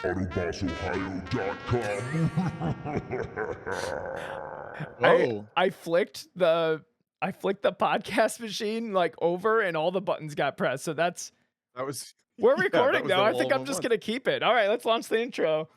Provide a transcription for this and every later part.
AutobossOhio.com. I Whoa. I flicked the I flicked the podcast machine like over and all the buttons got pressed. So that's That was we're yeah, that recording was though. the I all think of I'm them just one. gonna keep it. All right, let's launch the intro.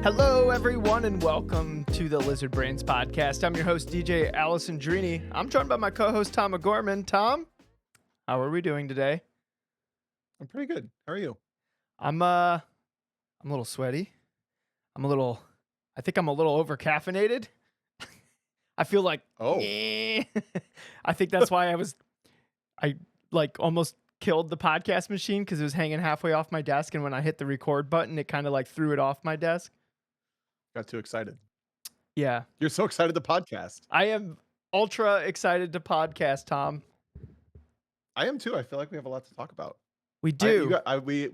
Hello, everyone, and welcome to the Lizard Brains podcast. I'm your host, DJ Allison Drini. I'm joined by my co-host, Tom O'Gorman. Tom, how are we doing today? I'm pretty good. How are you? I'm a little sweaty. I think I'm a little over caffeinated. I feel like, Oh. I think that's why I like almost killed the podcast machine because it was hanging halfway off my desk. And when I hit the record button, it kind of like threw it off my desk. Got too excited. Yeah, You're so excited to podcast. I am ultra excited to podcast, Tom. I am too. I feel like we have a lot to talk about. We do. We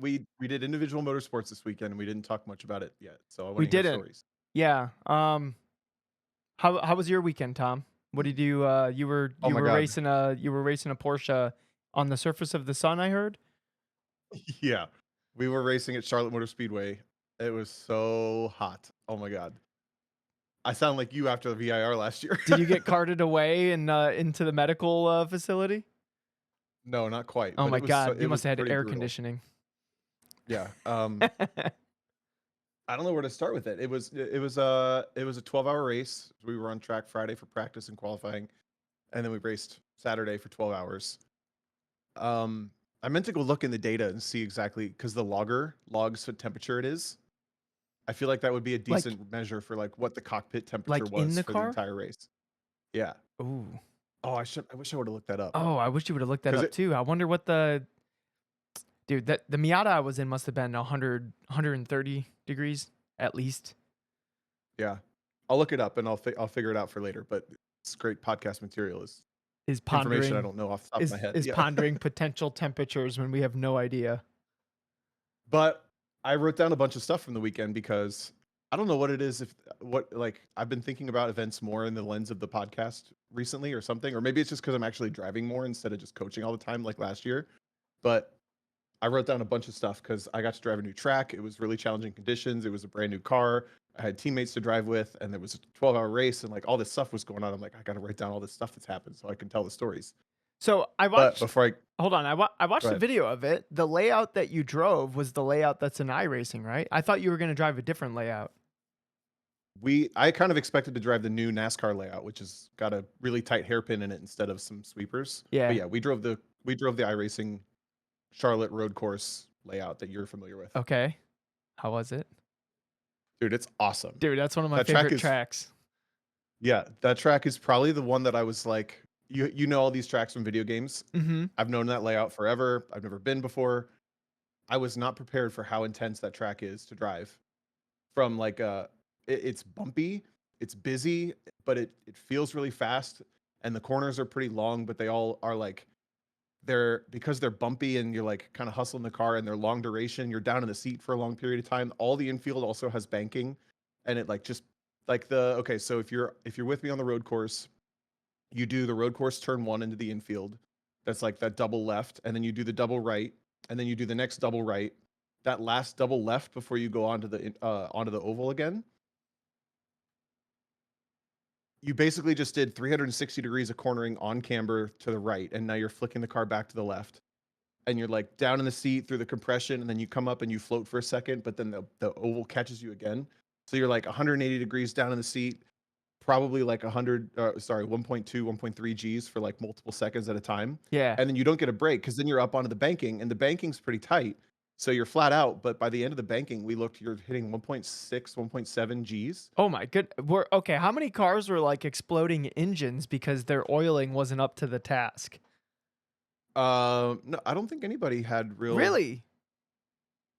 did individual motorsports this weekend and we didn't talk much about it yet. So I want We to hear didn't. stories. Yeah. How was your weekend, Tom? What did you you were Oh my God. racing a Porsche on the surface of the sun, I heard? Yeah. We were racing at Charlotte Motor Speedway. It was so hot. Oh my God. I sound like you after the VIR last year. Did you get carted away and into the medical facility? No, not quite. Oh but my it was God, so- you it must was have had pretty air brutal. conditioning. Yeah. I don't know where to start with it. It was a 12-hour race. We were on track Friday for practice and qualifying, and then we raced Saturday for 12 hours. I meant to go look in the data and see exactly because the logger logs what temperature it is. I feel like that would be a decent measure for like what the cockpit temperature like in was the for car? the entire race. Yeah. Ooh. Oh, I wish I would have looked that up. Oh, I wish you would have looked that 'Cause up too. I wonder what the dude that the Miata I was in must have been 130 degrees at least. Yeah. I'll look it up and I'll figure it out for later. But it's great podcast material. Is Is information I pondering don't know off the top of my head. is Yeah. pondering potential temperatures when we have no idea. But I wrote down a bunch of stuff from the weekend because I don't know what it is. I've been thinking about events more in the lens of the podcast recently or something, or maybe it's just because I'm actually driving more instead of just coaching all the time like last year. But I wrote down a bunch of stuff because I got to drive a new track. It was really challenging conditions. It was a brand new car. I had teammates to drive with, and there was a 12-hour race, and like all this stuff was going on. I'm like, I got to write down all this stuff that's happened so I can tell the stories. So I But watched. before I Hold on, I watched Go the ahead. video of it. The layout that you drove was the layout that's in iRacing, right? I thought you were going to drive a different layout. I kind of expected to drive the new NASCAR layout, which has got a really tight hairpin in it instead of some sweepers. Yeah. But yeah, we drove the iRacing Charlotte road course layout that you're familiar with. Okay. How was it? Dude, it's awesome. Dude, that's one of my That track favorite is- tracks. Yeah, that track is probably the one that I was like, you know all these tracks from video games. Mm-hmm. I've known that layout forever. I've never been before. I was not prepared for how intense that track is to drive. From like it's bumpy, it's busy, but it feels really fast, and the corners are pretty long, but they all are like because they're bumpy and you're like kind of hustling the car and they're long duration, you're down in the seat for a long period of time. All the infield also has banking, and it like just like so if you're with me on the road course, you do the road course turn 1 into the infield. That's like that double left, and then you do the double right, and then you do the next double right. That last double left before you go onto the oval again. You basically just did 360 degrees of cornering on camber to the right, and now you're flicking the car back to the left. And you're like down in the seat through the compression, and then you come up and you float for a second, but then the oval catches you again. So you're like 180 degrees down in the seat, probably like 1.2, 1.3 Gs for like multiple seconds at a time. Yeah. And then you don't get a break because then you're up onto the banking, and the banking's pretty tight. So you're flat out, but by the end of the banking, you're hitting 1.6, 1.7 Gs. Oh my good. Okay. How many cars were like exploding engines because their oiling wasn't up to the task? No, I don't think anybody had Really?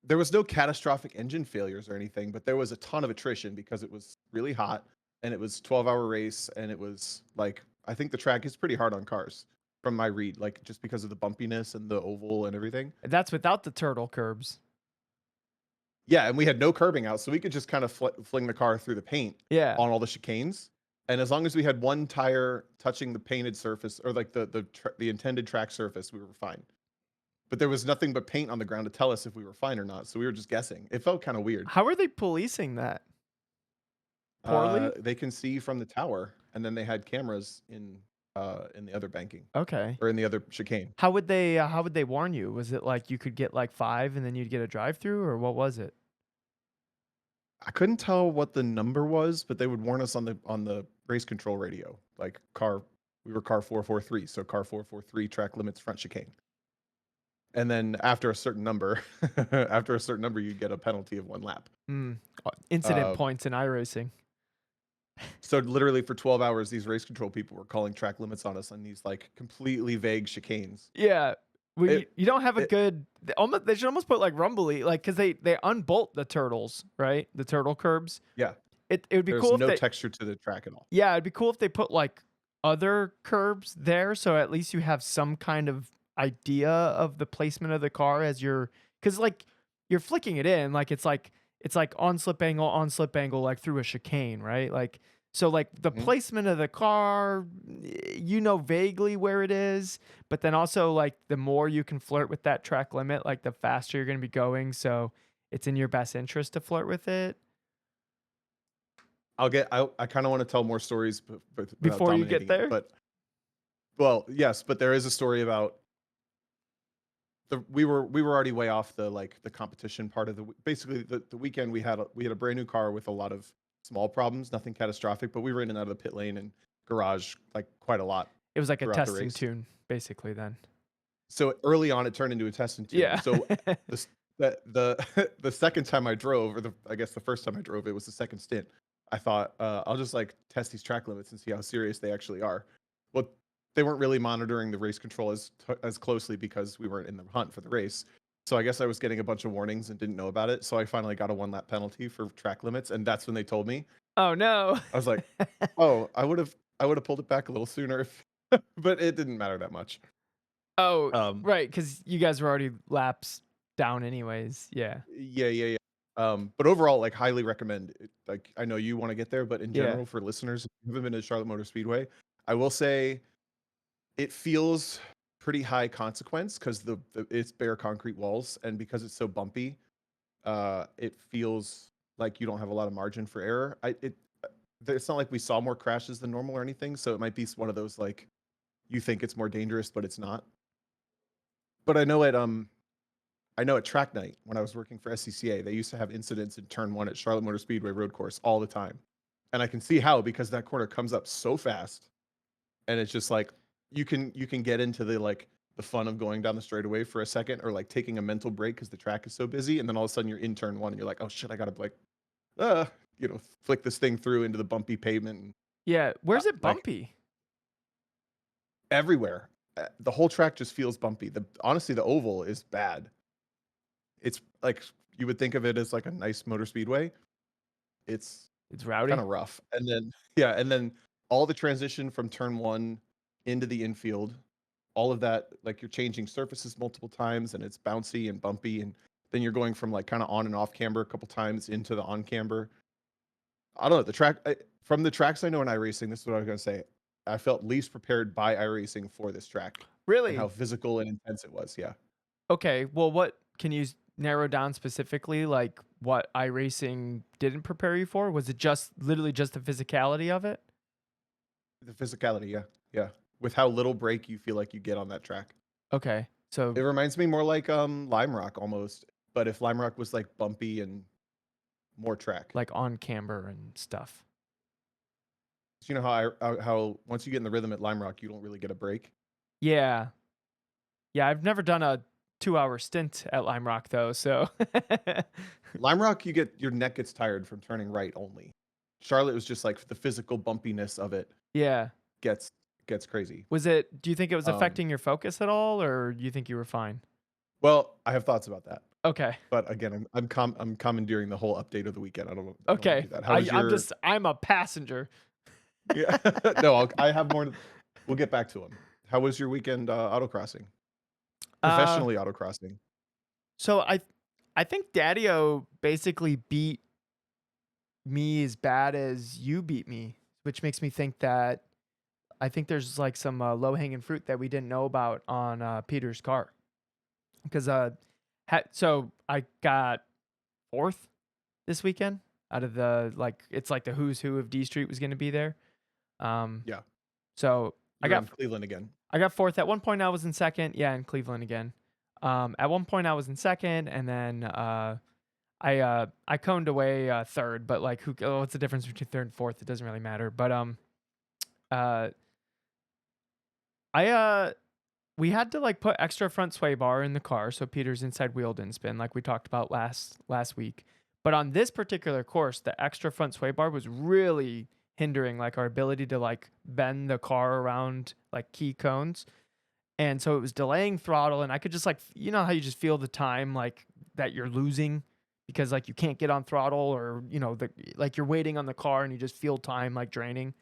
There was no catastrophic engine failures or anything, but there was a ton of attrition because it was really hot and it was 12-hour race, and it was like, I think the track is pretty hard on cars from my read, like just because of the bumpiness and the oval and everything. That's without the turtle curbs. Yeah, and we had no curbing out, so we could just kind of fling the car through the paint Yeah. on all the chicanes. And as long as we had one tire touching the painted surface or like the intended track surface, we were fine. But there was nothing but paint on the ground to tell us if we were fine or not. So we were just guessing. It felt kind of weird. How are they policing that? Poorly? They can see from the tower, and then they had cameras in the other banking Okay. or in the other chicane. How would they warn you? Was it like you could get like 5 and then you'd get a drive-through, or what was it? I couldn't tell what the number was, but they would warn us on the race control radio, like we were car 443, so car 443 track limits front chicane. And then after a certain number, you get a penalty of 1 lap. Incident Uh, points in iRacing. So literally for 12 hours, these race control people were calling track limits on us on these like completely vague chicanes. Yeah. Well, It- you don't have a it- good. They should almost put like rumbly, like because they unbolt the turtles, right? The turtle curbs. Yeah, It would be there's cool no if they. texture to the track at all. Yeah, it'd be cool if they put like other curbs there, so at least you have some kind of idea of the placement of the car as you're, because like you're flicking it in, like it's like on slip angle, like through a chicane, right? Like so, like the Mhm. placement of the car, you know vaguely where it is, but then also like the more you can flirt with that track limit, like the faster you're gonna be going. So it's in your best interest to flirt with it. I kind of want to tell more stories without Before you get dominating it, there? but well, yes, but there is a story about we were already way off the competition part of basically the weekend. We had a brand new car with a lot of small problems, nothing catastrophic, but we were in and out of the pit lane and garage like quite a lot. It was like a Throughout the testing race. tune, basically. Then. So early on, it turned into a testing tune. Yeah. So the second time I drove, or I guess the first time I drove, it was the second stint. I thought I'll just like test these track limits and see how serious they actually are. Well, they weren't really monitoring the race control as closely because we weren't in the hunt for the race. So I guess I was getting a bunch of warnings and didn't know about it. So I finally got a 1 lap penalty for track limits, and that's when they told me. Oh no. I was like, oh, I would have pulled it back a little sooner if, but it didn't matter that much. Oh, right, because you guys were already laps down, anyways. Yeah. Yeah. But overall, like, highly recommend it. Like, I know you want to get there, but in Yeah. general, for listeners who haven't been to Charlotte Motor Speedway, I will say it feels pretty high consequence because it's bare concrete walls, and because it's so bumpy, it feels like you don't have a lot of margin for error. It's not like we saw more crashes than normal or anything, so it might be one of those like you think it's more dangerous, but it's not. But I know at track night when I was working for SCCA, they used to have incidents in turn 1 at Charlotte Motor Speedway road course all the time. And I can see how, because that corner comes up so fast, and it's just like you can get into the fun of going down the straightaway for a second, or like taking a mental break because the track is so busy, and then all of a sudden you're in turn 1 and you're like, oh shit, I gotta like flick this thing through into the bumpy pavement. And Yeah. Where's it like- bumpy? everywhere. The whole track just feels bumpy. Honestly, the oval is bad. It's like you would think of it as like a nice motor speedway. It's It's rowdy. kind of rough. And then all the transition from turn 1 into the infield, all of that, like you're changing surfaces multiple times, and it's bouncy and bumpy, and then you're going from like kind of on and off camber a couple times into the on camber. I don't know, from the tracks I know in iRacing, this is what I was gonna say. I felt least prepared by iRacing for this track Really? and how physical and intense it was. Yeah. Okay. Well, what can you narrow down specifically? Like what iRacing didn't prepare you for? Was it literally just the physicality of it? The physicality, yeah. With how little break you feel like you get on that track. Okay. So It reminds me more like Lime Rock almost, but if Lime Rock was like bumpy and more track. like on camber and stuff. You know how once you get in the rhythm at Lime Rock, you don't really get a break. Yeah. Yeah. I've never done a 2-hour stint at Lime Rock though. So Lime Rock, your neck gets tired from turning right only. Charlotte was just like the physical bumpiness of it yeah. gets crazy. Do you think it was affecting your focus at all, or you think you were fine? Well, I have thoughts about that, Okay. but again, I'm commandeering the whole update of the weekend. I don't wanna Okay. do that. How was I'm a passenger. Yeah. No, I have more. We'll get back to them. How was your weekend autocrossing? Professionally autocrossing. So I think Daddy-O basically beat me as bad as you beat me, which makes me think that I think there's like some low-hanging fruit that we didn't know about on Peter's car. Because so I got fourth this weekend out of the like it's like the who's who of D Street was going to be there. Um, Yeah. so I You're got in Cleveland again. I got fourth. At one point, I was in second. Yeah, in Cleveland again. At one point, I was in second, and then I coned away third. But like, what's the difference between third and fourth? It doesn't really matter. But uh, we had to like put extra front sway bar in the car so Peter's inside wheel didn't spin, like we talked about last week. But on this particular course, the extra front sway bar was really hindering like our ability to like bend the car around like key cones. And so it was delaying throttle, and I could just like how you just feel the time like that you're losing because like you can't get on throttle, or like you're waiting on the car and you just feel time like draining.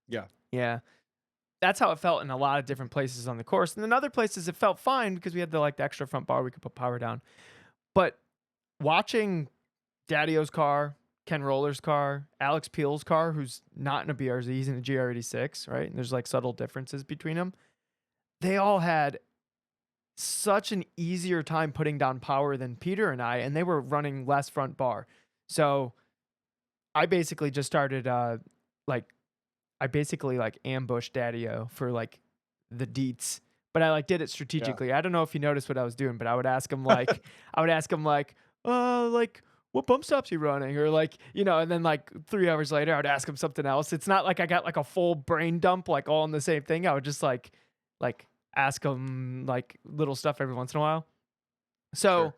Yeah. Yeah. That's how it felt in a lot of different places on the course. And then other places it felt fine because we had the extra front bar we could put power down. But watching Daddy-O's car, Ken Roller's car, Alex Peel's car, who's not in a BRZ, he's in a GR86, right? And there's like subtle differences between them. They all had such an easier time putting down power than Peter and I, and they were running less front bar. So I basically just started ambushed Daddy-O for like the deets, but I like did it strategically. I don't know if you noticed what I was doing, but I would ask him like, what bump stops you running? Or like, and then like 3 hours later, I would ask him something else. It's not like I got like a full brain dump, like all in the same thing. I would just like ask him like little stuff every once in a while. So Sure.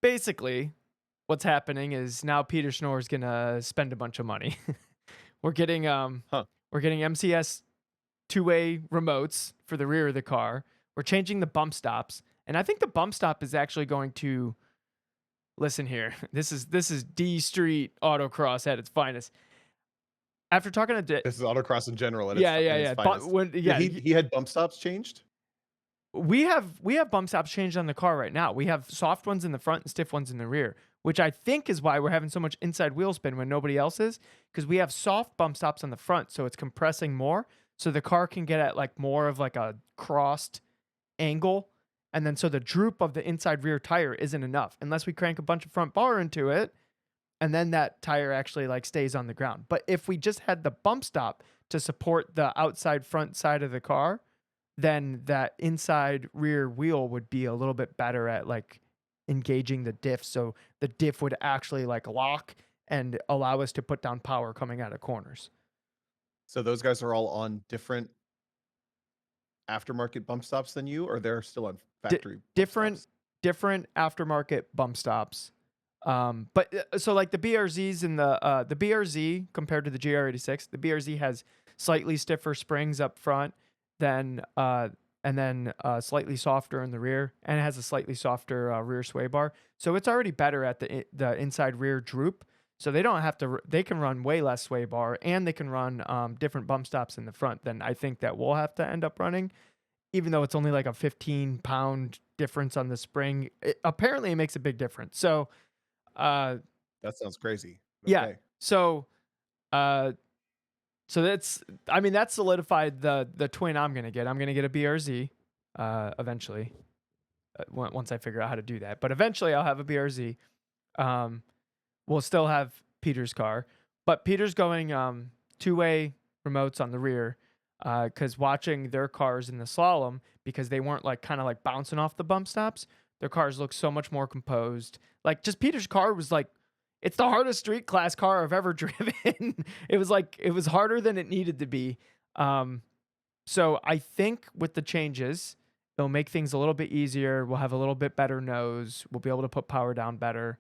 basically what's happening is now Peter Schnorr is going to spend a bunch of money. We're getting MCS two-way remotes for the rear of the car. We're changing the bump stops, and I think the bump stop is actually going to listen here. This is D Street autocross at its finest. After talking to This is autocross in general. At yeah. its finest. He had bump stops changed. We have bump stops changed on the car right now. We have soft ones in the front and stiff ones in the rear, which I think is why we're having so much inside wheel spin when nobody else is, because we have soft bump stops on the front, so it's compressing more, so the car can get at like more of like a crossed angle, and then so the droop of the inside rear tire isn't enough unless we crank a bunch of front bar into it, and then that tire actually like stays on the ground. But if we just had the bump stop to support the outside front side of the car, then that inside rear wheel would be a little bit better at like engaging the diff, so the diff would actually like lock and allow us to put down power coming out of corners. So those guys are all on different aftermarket bump stops than you, or they're still on factory bump stops? Different aftermarket bump stops. But so like the BRZs and the BRZ compared to the GR86, the BRZ has slightly stiffer springs up front than and then slightly softer in the rear, and it has a slightly softer rear sway bar. So it's already better at the inside rear droop. So they don't have to. They can run way less sway bar, and they can run different bump stops in the front than I think that we'll have to end up running. Even though it's only like a 15-pound difference on the spring, apparently it makes a big difference. So that sounds crazy. Yeah. Okay. So that's solidified the twin I'm gonna get. I'm gonna get a BRZ eventually. Once I figure out how to do that, but eventually I'll have a BRZ. We'll still have Peter's car, but Peter's going two-way remotes on the rear, because watching their cars in the slalom, because they weren't like kind of like bouncing off the bump stops, their cars look so much more composed. Like just Peter's car was like, it's the hardest street class car I've ever driven. It was harder than it needed to be. So I think with the changes, it'll make things a little bit easier. We'll have a little bit better nose. We'll be able to put power down better.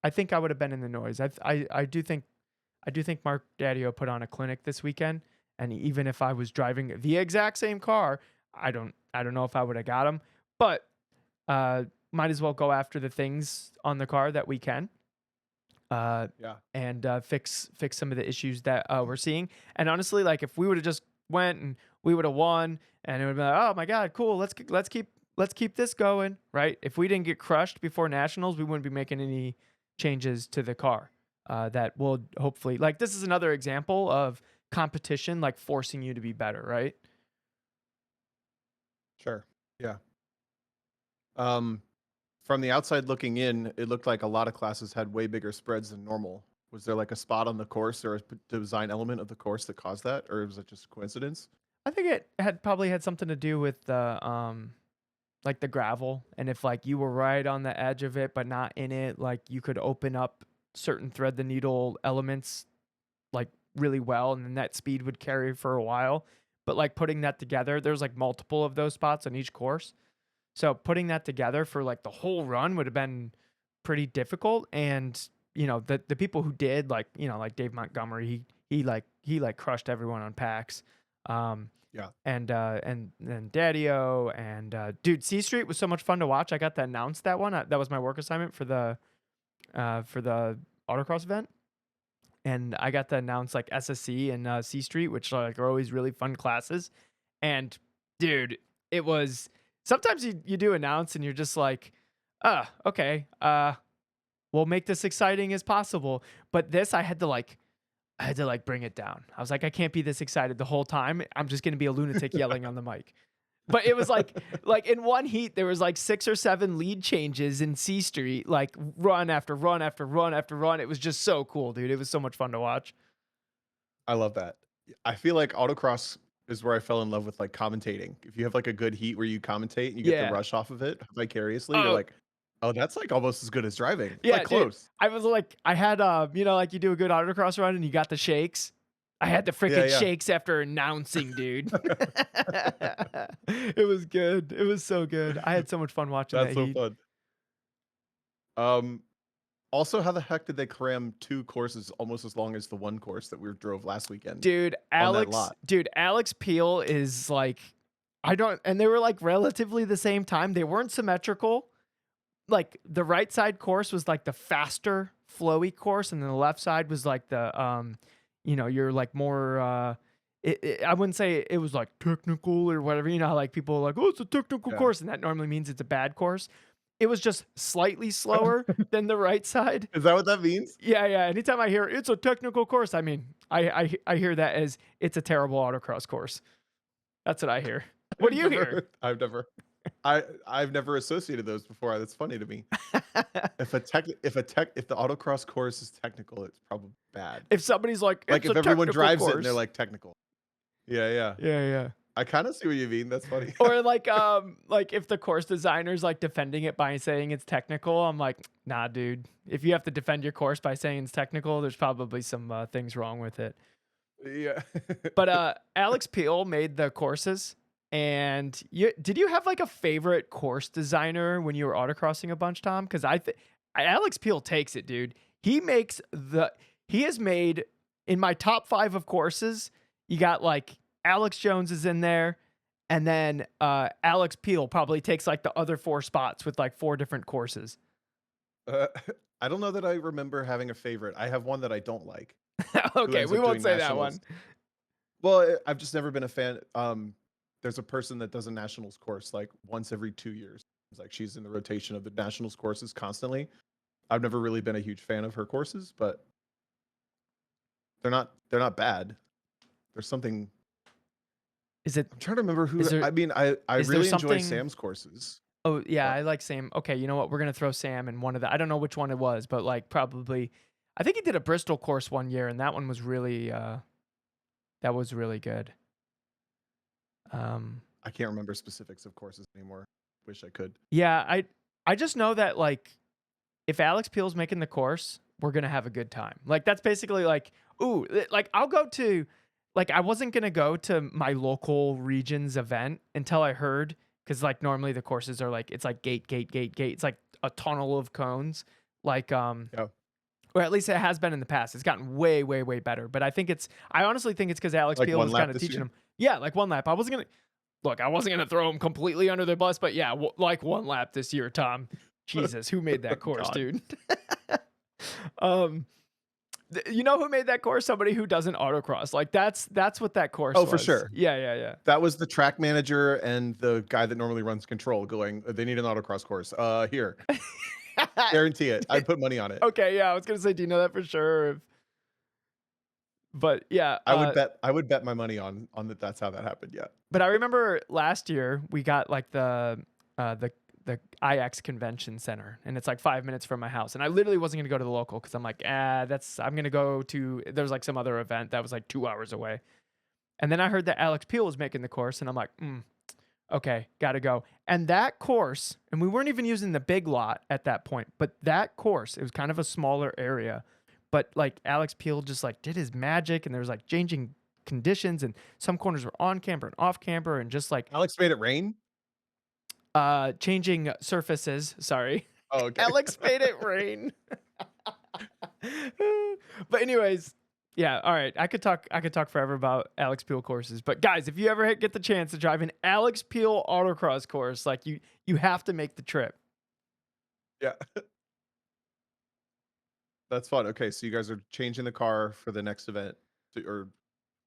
I think I would have been in the noise. I do think Mark Daddy-O put on a clinic this weekend, and even if I was driving the exact same car, I don't know if I would have got him, but might as well go after the things on the car that we can. And fix some of the issues that we're seeing. And honestly, like if we would have just went and we would have won, and it would be like, oh my god, cool, let's keep let's keep this going, right? If we didn't get crushed before nationals, we wouldn't be making any changes to the car. That will hopefully, like, this is another example of competition, like forcing you to be better, right? Sure. Yeah. Um, from the outside looking in, it looked like a lot of classes had way bigger spreads than normal. Was there like a spot on the course or a design element of the course that caused that, or was it just coincidence? I think it had probably had something to do with the like the gravel, and if like you were right on the edge of it but not in it, like you could open up certain thread the needle elements like really well, and then that speed would carry for a while. But like putting that together, there's like multiple of those spots on each course. So putting that together for like the whole run would have been pretty difficult. And the people who did, like, like Dave Montgomery, he crushed everyone on packs. Yeah. And then Daddy-O and dude, C Street was so much fun to watch. I got to announce that one. That was my work assignment for the autocross event. And I got to announce like SSC and C Street, which like are always really fun classes. And dude, it was sometimes you do announce and you're just like, okay, we'll make this exciting as possible. But this, I had to bring it down. I was like, I can't be this excited the whole time. I'm just gonna be a lunatic yelling on the mic. But it was like in one heat, there was like 6 or 7 lead changes in C Street, like run after run after run after run. It was just so cool, dude. It was so much fun to watch. I love that. I feel like autocross is where I fell in love with like commentating. If you have like a good heat where you commentate and you get Yeah. the rush off of it vicariously, Oh. you're like, oh, that's like almost as good as driving. It's Yeah, like dude. close. I was like, I had like you do a good autocross run and you got the shakes. I had the freaking yeah. shakes after announcing, dude. It was good. It was so good. I had so much fun watching That's that so heat. fun. Also, how the heck did they cram 2 courses almost as long as the one course that we drove last weekend? Dude, on that Alex, lot? Alex Peel is like, and they were like relatively the same time. They weren't symmetrical. Like the right side course was like the faster, flowy course, and then the left side was like the you're like more I wouldn't say it was like technical or whatever. You know how like people are like, oh, it's a technical Yeah. course, and that normally means it's a bad course. It was just slightly slower than the right side. Is that what that means? Yeah. Anytime I hear it's a technical course, I mean, I hear that as it's a terrible autocross course. That's what I hear. What do you hear? I've never associated those before. That's funny to me. If the autocross course is technical, it's probably bad. If somebody's like Like it's if a everyone technical drives it course. and they're like technical. Yeah. yeah. I kind of see what you mean. That's funny. Or like if the course designer's like defending it by saying it's technical, I'm like, nah, dude. If you have to defend your course by saying it's technical, there's probably some things wrong with it. Yeah. But Alex Peel made the courses, and did you have like a favorite course designer when you were autocrossing a bunch, Tom? Because Alex Peel takes it, dude. He has made in my top 5 of courses. You got like Alex Jones is in there, and then Alex Peel probably takes like the other 4 spots with like 4 different courses. I don't know that I remember having a favorite. I have one that I don't like. Okay, ends we up won't doing say that nationals. one. Well, I've just never been a fan. There's a person that does a nationals course like once every 2 years. It's like she's in the rotation of the nationals courses constantly. I've never really been a huge fan of her courses, but they're not bad. There's something. Is it? I'm trying to remember who. Is there- I mean, I is there really enjoy something- Sam's courses. Oh yeah, I like Sam. Okay, you know what? We're gonna throw Sam in one of the. I don't know which one it was, but like probably, I think he did a Bristol course one year, and that one was really, good. I can't remember specifics of courses anymore. Wish I could. Yeah, I just know that like, if Alex Peel's making the course, we're gonna have a good time. Like that's basically like, ooh, like I'll go to, like I wasn't gonna go to my local region's event until I heard, because like normally the courses are like it's like gate. It's like a tunnel of cones, like or at least it has been in the past. It's gotten way better. But I honestly think it's because Alex Like Peel one was lap kind of this teaching year? him. Yeah, like one lap. I wasn't gonna throw him completely under the bus, but yeah, like one lap this year, Tom. Jesus, who made that course, God. dude? You know who made that course? Somebody who doesn't autocross. Like that's what that course Oh, was. for sure. Yeah. That was the track manager and the guy that normally runs control going, they need an autocross course. Here, guarantee it. I'd put money on it. Okay, yeah, I was gonna say, do you know that for sure? But yeah, I would bet my money on that. That's how that happened. Yeah. but I remember last year we got like the IX convention center, and it's like 5 minutes from my house, and I literally wasn't gonna go to the local because I'm like, I'm gonna go to there's like some other event that was like 2 hours away, and then I heard that Alex Peel was making the course, and I'm like, okay, gotta go. And that course, and we weren't even using the big lot at that point, but that course, it was kind of a smaller area, but like Alex Peel just like did his magic, and there was like changing conditions, and some corners were on camber and off camber, and just like Alex made it rain. changing surfaces. Sorry. Oh, okay. Alex made it rain. But anyways, yeah, all right. I could talk forever about Alex Peel courses. But guys, if you ever get the chance to drive an Alex Peel autocross course, like you have to make the trip. Yeah. That's fun. Okay, so you guys are changing the car for the next event or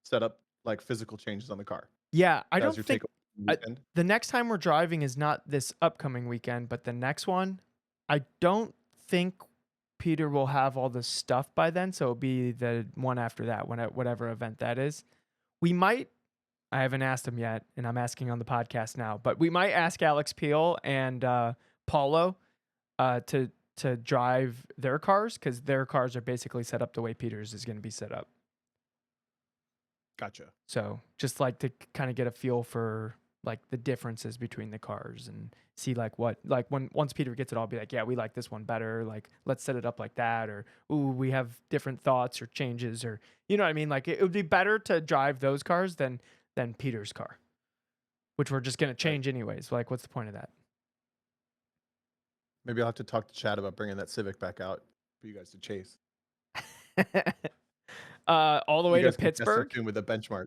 set up like physical changes on the car. Yeah, I That was don't your think takeaway weekend? the next time we're driving is not this upcoming weekend, but the next one. I don't think Peter will have all the stuff by then, so it'll be the one after that, whatever event that is. We might. I haven't asked him yet, and I'm asking on the podcast now. But we might ask Alex Peel and Paulo to drive their cars because their cars are basically set up the way Peter's is going to be set up. Gotcha. So just like to kind of get a feel for like the differences between the cars and see like what like once Peter gets it, I'll be like, yeah, we like this one better. Like let's set it up like that, or ooh, we have different thoughts or changes, or you know what I mean. Like it would be better to drive those cars than Peter's car, which we're just gonna change anyways. Like what's the point of that? Maybe I'll have to talk to Chad about bringing that Civic back out for you guys to chase. All the way You to guys can test it Pittsburgh. soon with a benchmark.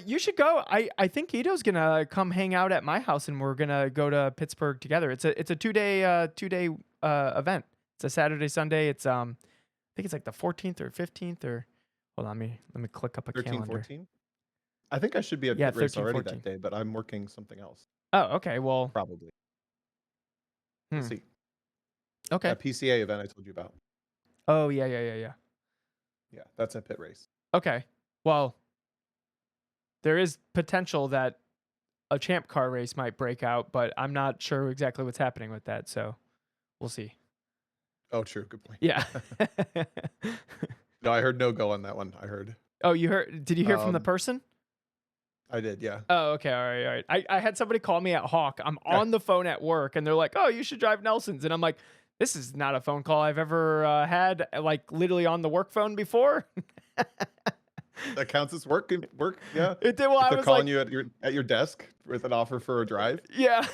You should go. I think Ito's gonna come hang out at my house, and we're gonna go to Pittsburgh together. It's a 2-day event. It's a Saturday Sunday. It's I think it's like the 14th or 15th or hold on, let me click up a 13, calendar. 14? I think I should be at Yeah, pit race 13, already 14. that day, but I'm working something else. Oh, okay. Well, Probably. We'll see. okay. That PCA event I told you about. Oh yeah. Yeah, that's a pit race. Okay. Well, there is potential that a champ car race might break out, but I'm not sure exactly what's happening with that. So we'll see. Oh, true. Good point. Yeah. No, I heard no go on that one. I heard. Oh, you heard? Did you hear from the Um, person? I did, yeah. Oh, okay. All right. I had somebody call me at Hawk. I'm on the phone at work, and they're like, "Oh, you should drive Nelson's," and I'm like, "This is not a phone call I've ever had, like literally on the work phone before." That counts as work. Yeah. It did. Well, If I they're was calling like, you at your desk with an offer for a drive. yeah.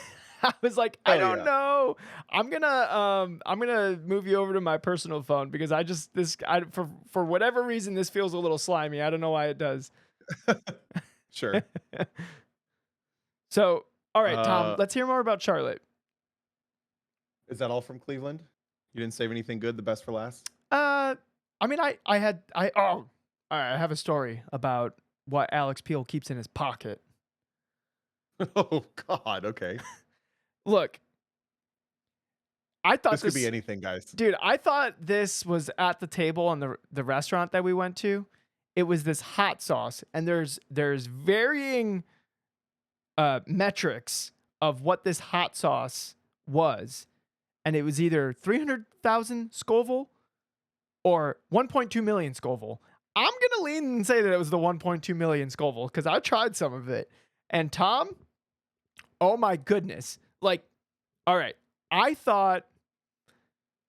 I was like, I Hell don't yeah. know. I'm gonna move you over to my personal phone because for whatever reason this feels a little slimy. I don't know why it does. Sure. So, all right, Tom, Uh, let's hear more about Charlotte. Is that all from Cleveland? You didn't save anything good, the best for last? I mean, all right, I have a story about what Alex Peel keeps in his pocket. Oh God, okay. Look, I thought This could be anything, guys. dude, I thought this was at the table on the restaurant that we went to. It was this hot sauce, and there's varying metrics of what this hot sauce was, and it was either 300,000 Scoville or 1.2 million Scoville. I'm gonna lean and say that it was the 1.2 million Scoville because I tried some of it, and Tom, oh my goodness, like, all right, I thought.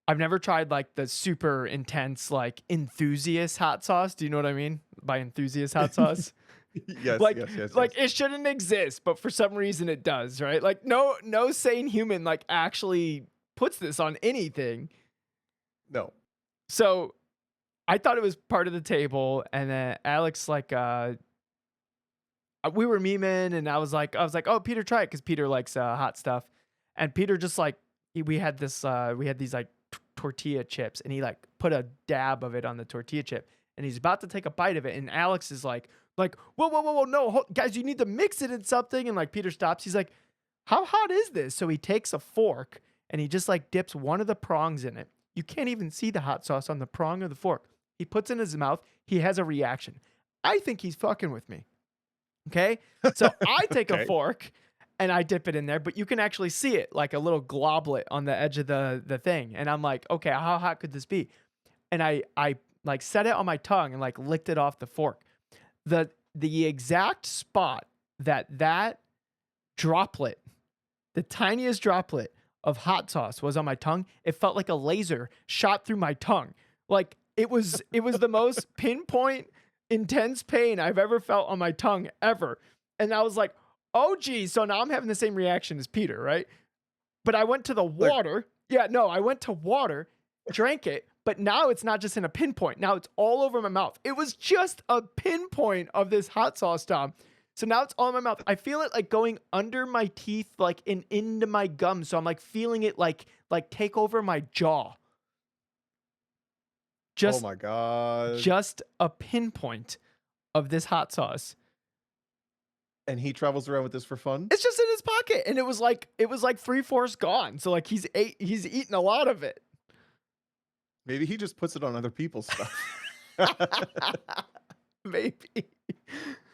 I've never tried like the super intense, like enthusiast hot sauce. Do you know what I mean by enthusiast hot sauce? Yes, like, yes. like it shouldn't exist, but for some reason it does, right? Like no sane human like actually puts this on anything. No. So I thought it was part of the table, and then Alex like we were memeing, and I was like, oh, Peter, try it because Peter likes hot stuff, and Peter just like we had these like tortilla chips, and he like put a dab of it on the tortilla chip, and he's about to take a bite of it, and Alex is like, whoa, no, guys, you need to mix it in something, and like Peter stops. He's like, how hot is this? So he takes a fork and he just like dips one of the prongs in it. You can't even see the hot sauce on the prong of the fork. He puts it in his mouth. He has a reaction. I think he's fucking with me. Okay. So I take a fork and I dip it in there, but you can actually see it like a little globlet on the edge of the thing. And I'm like, okay, how hot could this be? And I like set it on my tongue and like licked it off the fork. The exact spot that droplet, the tiniest droplet of hot sauce was on my tongue, it felt like a laser shot through my tongue. Like it was the most pinpoint intense pain I've ever felt on my tongue ever. And I was like, oh geez, so now I'm having the same reaction as Peter, right? But I went to the water. I went to water, drank it, but now it's not just in a pinpoint. Now it's all over my mouth. It was just a pinpoint of this hot sauce, Tom. So now it's all in my mouth. I feel it like going under my teeth, like into my gums. So I'm like feeling it like take over my jaw. Oh my God. Just a pinpoint of this hot sauce. And he travels around with this for fun? It's just in his pocket. And it was like 3/4 gone. So like he's eaten a lot of it. Maybe he just puts it on other people's stuff. Maybe.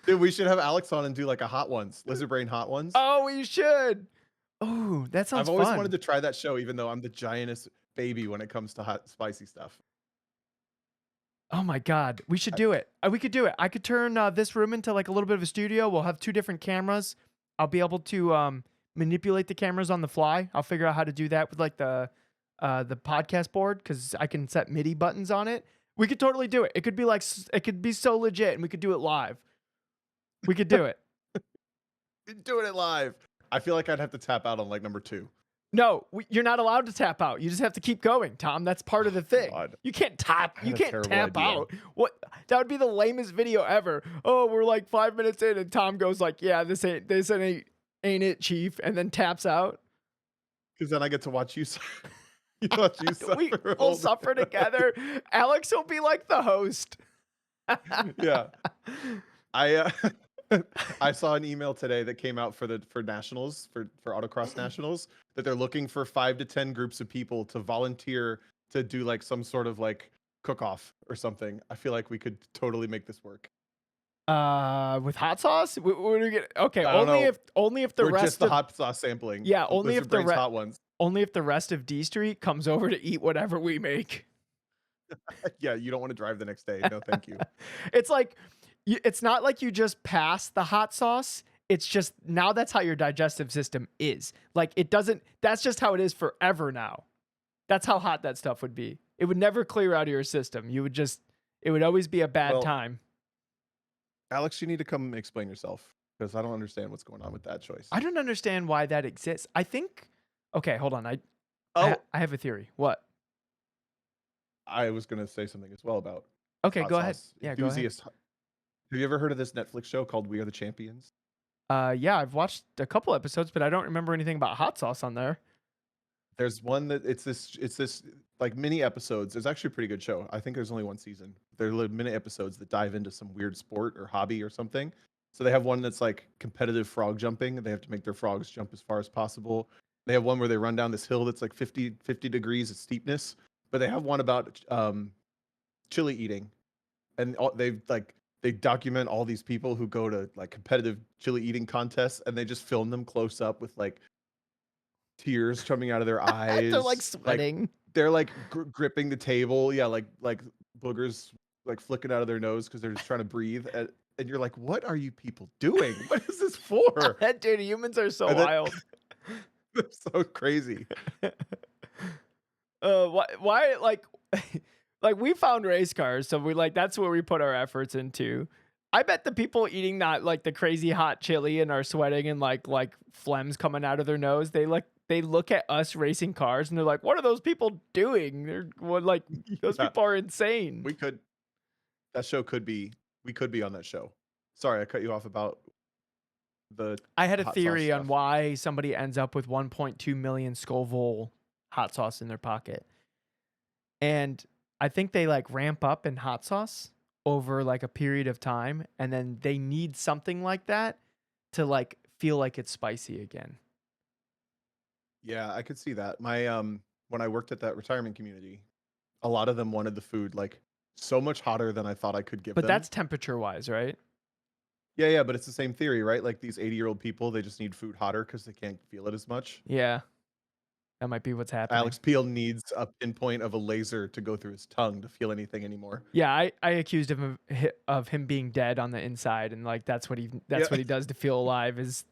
Dude, we should have Alex on and do like a Hot Ones, Lizard Brain Hot Ones. Oh, we should. Oh, that sounds fun. I've always wanted to try that show, even though I'm the giantest baby when it comes to hot, spicy stuff. Oh my God, we should do it. We could do it. I could turn this room into like a little bit of a studio. We'll have 2 different cameras. I'll be able to manipulate the cameras on the fly. I'll figure out how to do that with like the podcast board because I can set MIDI buttons on it. We could totally do it. It could be so legit, and we could do it live. We could do it. Doing it live. I feel like I'd have to tap out on like number 2. No, you're not allowed to tap out. You just have to keep going, Tom. That's part of the thing. God. You can't tap. You can't tap idea. out. What? That would be the lamest video ever. Oh, we're like 5 minutes in, and Tom goes like, "Yeah, this ain't it, Chief," and then taps out. Because then I get to watch you. Watch you suffer. We'll suffer together. Alex will be like the host. Yeah. I saw an email today that came out for nationals, for autocross nationals, that they're looking for 5 to 10 groups of people to volunteer to do like some sort of like cook-off or something. I feel like we could totally make this work. With hot sauce? What do we get? Okay, I don't know. only if the or rest just the of hot sauce sampling. Yeah, only if the hot ones. only if the rest of D Street comes over to eat whatever we make. Yeah, you don't want to drive the next day. No, thank you. It's like it's not like you just pass the hot sauce. It's just now that's how your digestive system is. Like it doesn't. That's just how it is forever now. That's how hot that stuff would be. It would never clear out of your system. It would always be a bad time. Alex, you need to come explain yourself because I don't understand what's going on with that choice. I don't understand why that exists. I think. Okay, hold on. I have a theory. What? I was going to say something as well about. Okay, hot go ahead. sauce Yeah, go ahead. enthusiasts. Have you ever heard of this Netflix show called We Are the Champions? Yeah, I've watched a couple episodes, but I don't remember anything about hot sauce on there. There's one that it's this like mini episodes. It's actually a pretty good show. I think there's only one season. They're little mini episodes that dive into some weird sport or hobby or something. So they have one that's like competitive frog jumping. They have to make their frogs jump as far as possible. They have one where they run down this hill that's like 50 degrees of steepness. But they have one about chili eating, and they document all these people who go to like competitive chili eating contests, and they just film them close up with like tears coming out of their eyes. They're like sweating. They're like gripping the table. Yeah, like boogers like flicking out of their nose because they're just trying to breathe. And you're like, what are you people doing? What is this for? Dude, humans are so wild. They're so crazy. Why like like we found race cars, so we like that's where we put our efforts into. I bet the people eating that like the crazy hot chili and are sweating and like phlegm's coming out of their nose, they look at us racing cars and they're like, what are those people doing? Those people are insane. We could be on that show. Sorry, I cut you off about the I had a hot theory sauce on stuff. why somebody ends up with 1.2 million Scoville hot sauce in their pocket. and I think they like ramp up in hot sauce over like a period of time, and then they need something like that to like feel like it's spicy again. Yeah, I could see that. My when I worked at that retirement community, a lot of them wanted the food like so much hotter than I thought I could give But them. that's temperature wise, right? Yeah, yeah, but it's the same theory, right? Like these 80-year-old people, they just need food hotter because they can't feel it as much. Yeah, that might be what's happening. Alex Peel needs a pinpoint of a laser to go through his tongue to feel anything anymore. Yeah, I accused him of him being dead on the inside, and like that's what he Yeah. does to feel alive is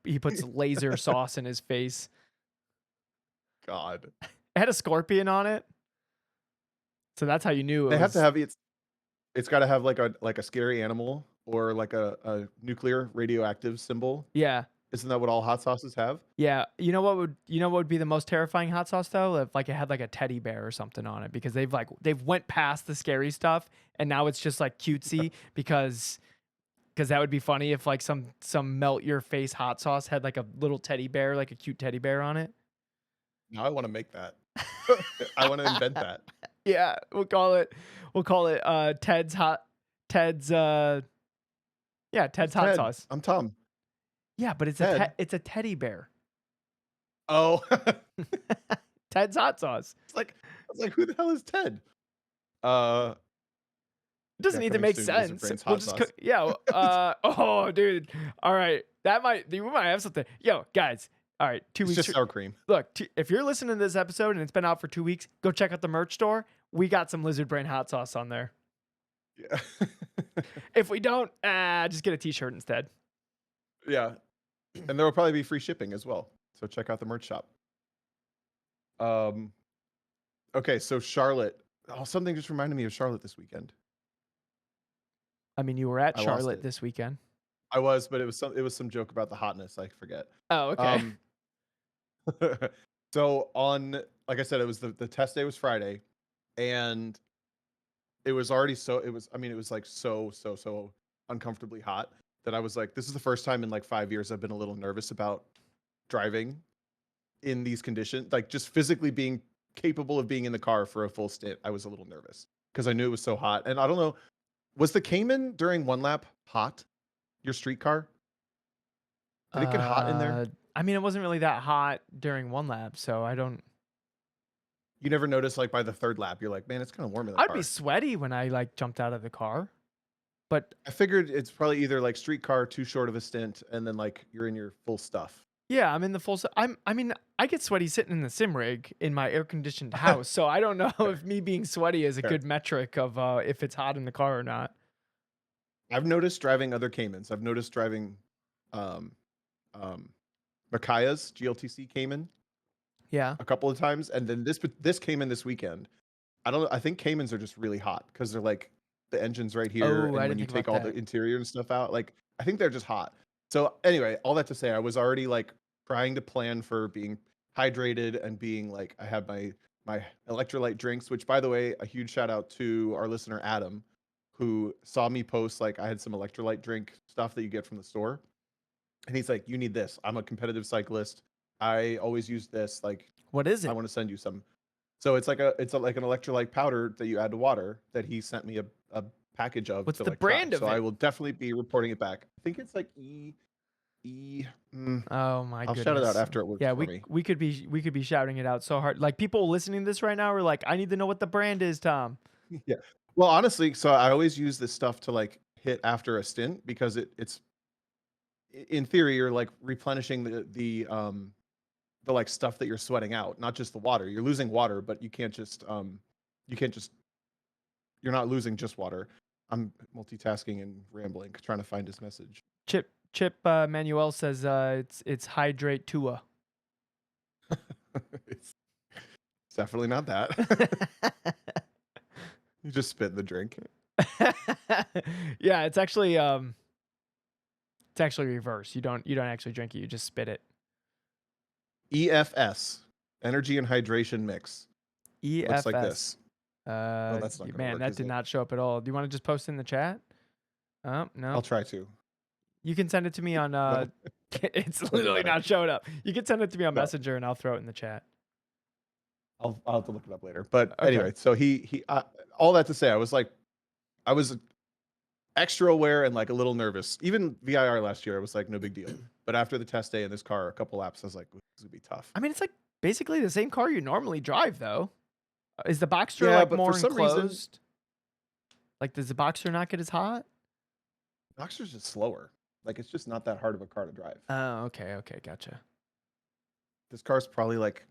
he puts laser sauce in his face. God. It had a scorpion on it, so that's how you knew it They have was. to have it's got to have like a scary animal or like a nuclear radioactive symbol. Yeah, Isn't that what all hot sauces have? yeah. You know what would be the most terrifying hot sauce though? If like it had like a teddy bear or something on it, because they've went past the scary stuff and now it's just like cutesy because that would be funny if like some melt your face hot sauce had like a little teddy bear, like a cute teddy bear on it. Now I want to make that. I want to invent that. Yeah, we'll call it Ted's Ted's hot Ted, sauce. I'm Tom. Yeah, but Ted. it's a teddy bear. Oh, Ted's hot sauce. I was like, who the hell is Ted? It doesn't Yeah, need to coming make soon to Lizard sense. Brain's We'll hot just sauce. cook. Yeah. Oh, dude. All right. We might have something. Yo, guys. All right. 2 It's weeks. just sour cream. Look, if you're listening to this episode and it's been out for 2 weeks, go check out the merch store. We got some Lizard Brain hot sauce on there. Yeah. If we don't, just get a t-shirt instead. Yeah. And there will probably be free shipping as well. So check out the merch shop. Okay, so Charlotte. Oh, something just reminded me of Charlotte this weekend. I mean, you were at I lost Charlotte it. this weekend. I was, but it was some joke about the hotness. I forget. Oh, okay. So like I said, it was the test day was Friday, and it was already it was like so uncomfortably hot that I was like, this is the first time in like 5 years I've been a little nervous about driving in these conditions, like just physically being capable of being in the car for a full stint. I was a little nervous because I knew it was so hot. And I don't know, was the Cayman during one lap hot? Your street car? Did it get hot in there? I mean, it wasn't really that hot during one lap, so I don't. You never noticed like by the third lap, you're like, man, it's kind of warm in the I'd car. be sweaty when I like jumped out of the car, but I figured it's probably either like street car too short of a stint, and then like you're in your full stuff. yeah, I'm in the full. I mean, I get sweaty sitting in the sim rig in my air conditioned house, so I don't know if me being sweaty is a Fair. good metric of if it's hot in the car or not. I've noticed driving other Caymans. I've noticed driving Makaya's GLTC Cayman Yeah. a couple of times, and then this Cayman this weekend. I think Caymans are just really hot because they're like the engine's right here, Oh, and I when didn't you think take about all that. the interior and stuff out, like I think they're just hot. So anyway, all that to say, I was already like trying to plan for being hydrated and being like, I have my electrolyte drinks, which by the way, a huge shout out to our listener Adam, who saw me post like I had some electrolyte drink stuff that you get from the store. And he's like, you need this. I'm a competitive cyclist. I always use this. Like, What is it? I want to send you some. So it's like like an electrolyte powder that you add to water that he sent me a package of. What's to, the like, try. brand of So I it? will definitely be reporting it back. I think it's like Oh my I'll goodness. shout it out after it works Yeah, for me. we could be shouting it out so hard. Like people listening to this right now are like, I need to know what the brand is, Tom. Yeah. Well, honestly, so I always use this stuff to like hit after a stint because it's in theory you're like replenishing the like stuff that you're sweating out, not just the water. You're losing water, but you can't just you're not losing just water. I'm multitasking and rambling, trying to find his message. Chip Manuel says it's Hydrate Tua. It's definitely not that. You just spit in the drink. Yeah, it's actually reverse. You don't actually drink it, you just spit it. EFS, energy and hydration mix. EFS. Looks like this. that's not gonna Man, work, that is did it? not show up at all. Do you want to just post it in the chat? Oh, no. I'll try to. You can send it to me on No. it's literally not showing up. You can send it to me on No. Messenger and I'll throw it in the chat. I'll have to look it up later. But Okay. anyway, so all that to say, I was extra aware and like a little nervous. Even VIR last year, I was like, no big deal. But after the test day in this car, a couple laps, I was like, "Ooh, this would be tough. I mean, it's like basically the same car you normally drive, though. Is the Boxster Yeah, like but for more some reason, enclosed? Like, does the Boxster not get as hot? Boxster's just slower. Like it's just not that hard of a car to drive. Oh, okay, okay, gotcha. This car's probably like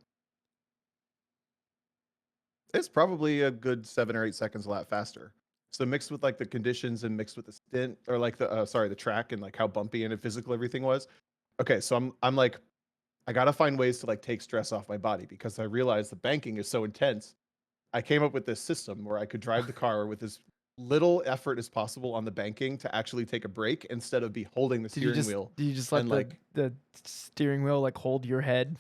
it's probably a good 7 or 8 seconds a lap faster. So mixed with like the conditions and mixed with the stint or like the track and like how bumpy and physical everything was. Okay, so I'm like I gotta find ways to like take stress off my body because I realized the banking is so intense. I came up with this system where I could drive the car with as little effort as possible on the banking to actually take a break instead of be holding the steering wheel. Did you just let And the like, the steering wheel like hold your head,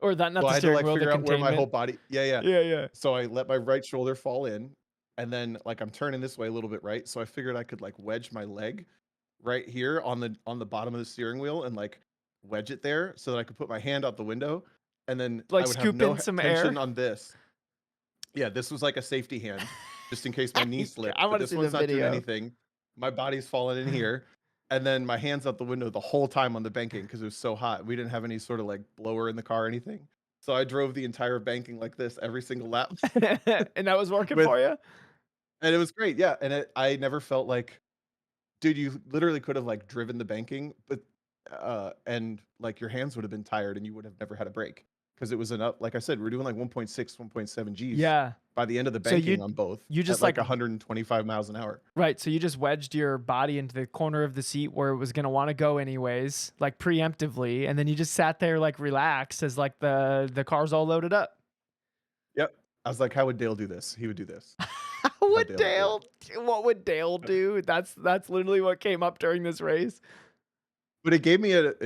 or that not well, the I had to steering like wheel, the figure out where my whole containment? body. Yeah, yeah. Yeah, yeah. So I let my right shoulder fall in, and then like I'm turning this way a little bit right. So I figured I could like wedge my leg right here on the bottom of the steering wheel and like wedge it there so that I could put my hand out the window, and then I Like would have scoop no in some tension air. on this. Yeah, this was like a safety hand, just in case my knee slipped. I But want to this see the one's not doing video. anything. My body's falling in here, and then my hands out the window the whole time on the banking because it was so hot. We didn't have any sort of like blower in the car or anything. So I drove the entire banking like this every single lap And that was working with, for you? and it was great. Yeah, and I never felt like, dude, you literally could have like driven the banking, but and like your hands would have been tired and you would have never had a break because it was enough. Like I said, we're doing like 1.6, 1.7 Gs Yeah. by the end of the So banking on both you at just like like 125 miles an hour. right, so you just wedged your body into the corner of the seat where it was gonna want to go anyways, like preemptively, and then you just sat there like relaxed as like the car's all loaded up. Yep. I was like, how would Dale do this? He would do this. How How would Dale would do Dale? What would Dale do? That's literally what came up during this race. But it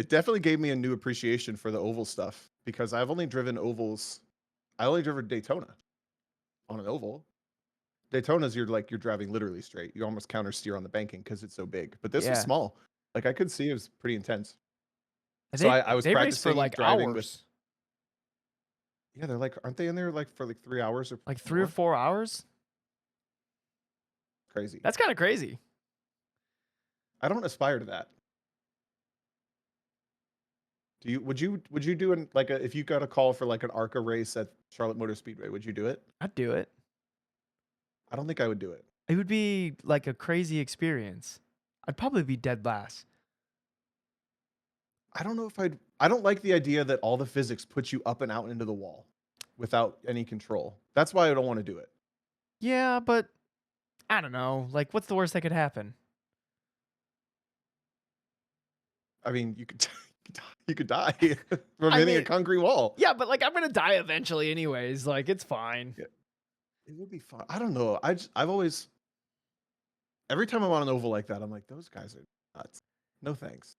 definitely gave me a new appreciation for the oval stuff because I've only driven ovals. I only driven Daytona on an oval. Daytona's you're driving literally straight. You almost counter steer on the banking because it's so big. But this was Yeah. small. Like I could see it was pretty intense. So They I was they race for practicing like driving with. hours, Yeah, they're like, aren't they in there like for like 3 hours or like 3 or more? 4 hours. Crazy. That's kind of crazy. I don't aspire to that. Do you? Would you do if you got a call for like an ARCA race at Charlotte Motor Speedway? Would you do it? I'd do it. I don't think I would do it. It would be like a crazy experience. I'd probably be dead last. I don't know if I'd. I don't like the idea that all the physics puts you up and out into the wall without any control. That's why I don't want to do it. Yeah, but I don't know. Like, what's the worst that could happen? I mean, you could you could die from I hitting a mean, concrete wall. yeah, but like I'm gonna die eventually anyways. Like it's fine. Yeah, it would be fun. I don't know. I've always every time I'm on an oval like that, I'm like, those guys are nuts. No thanks.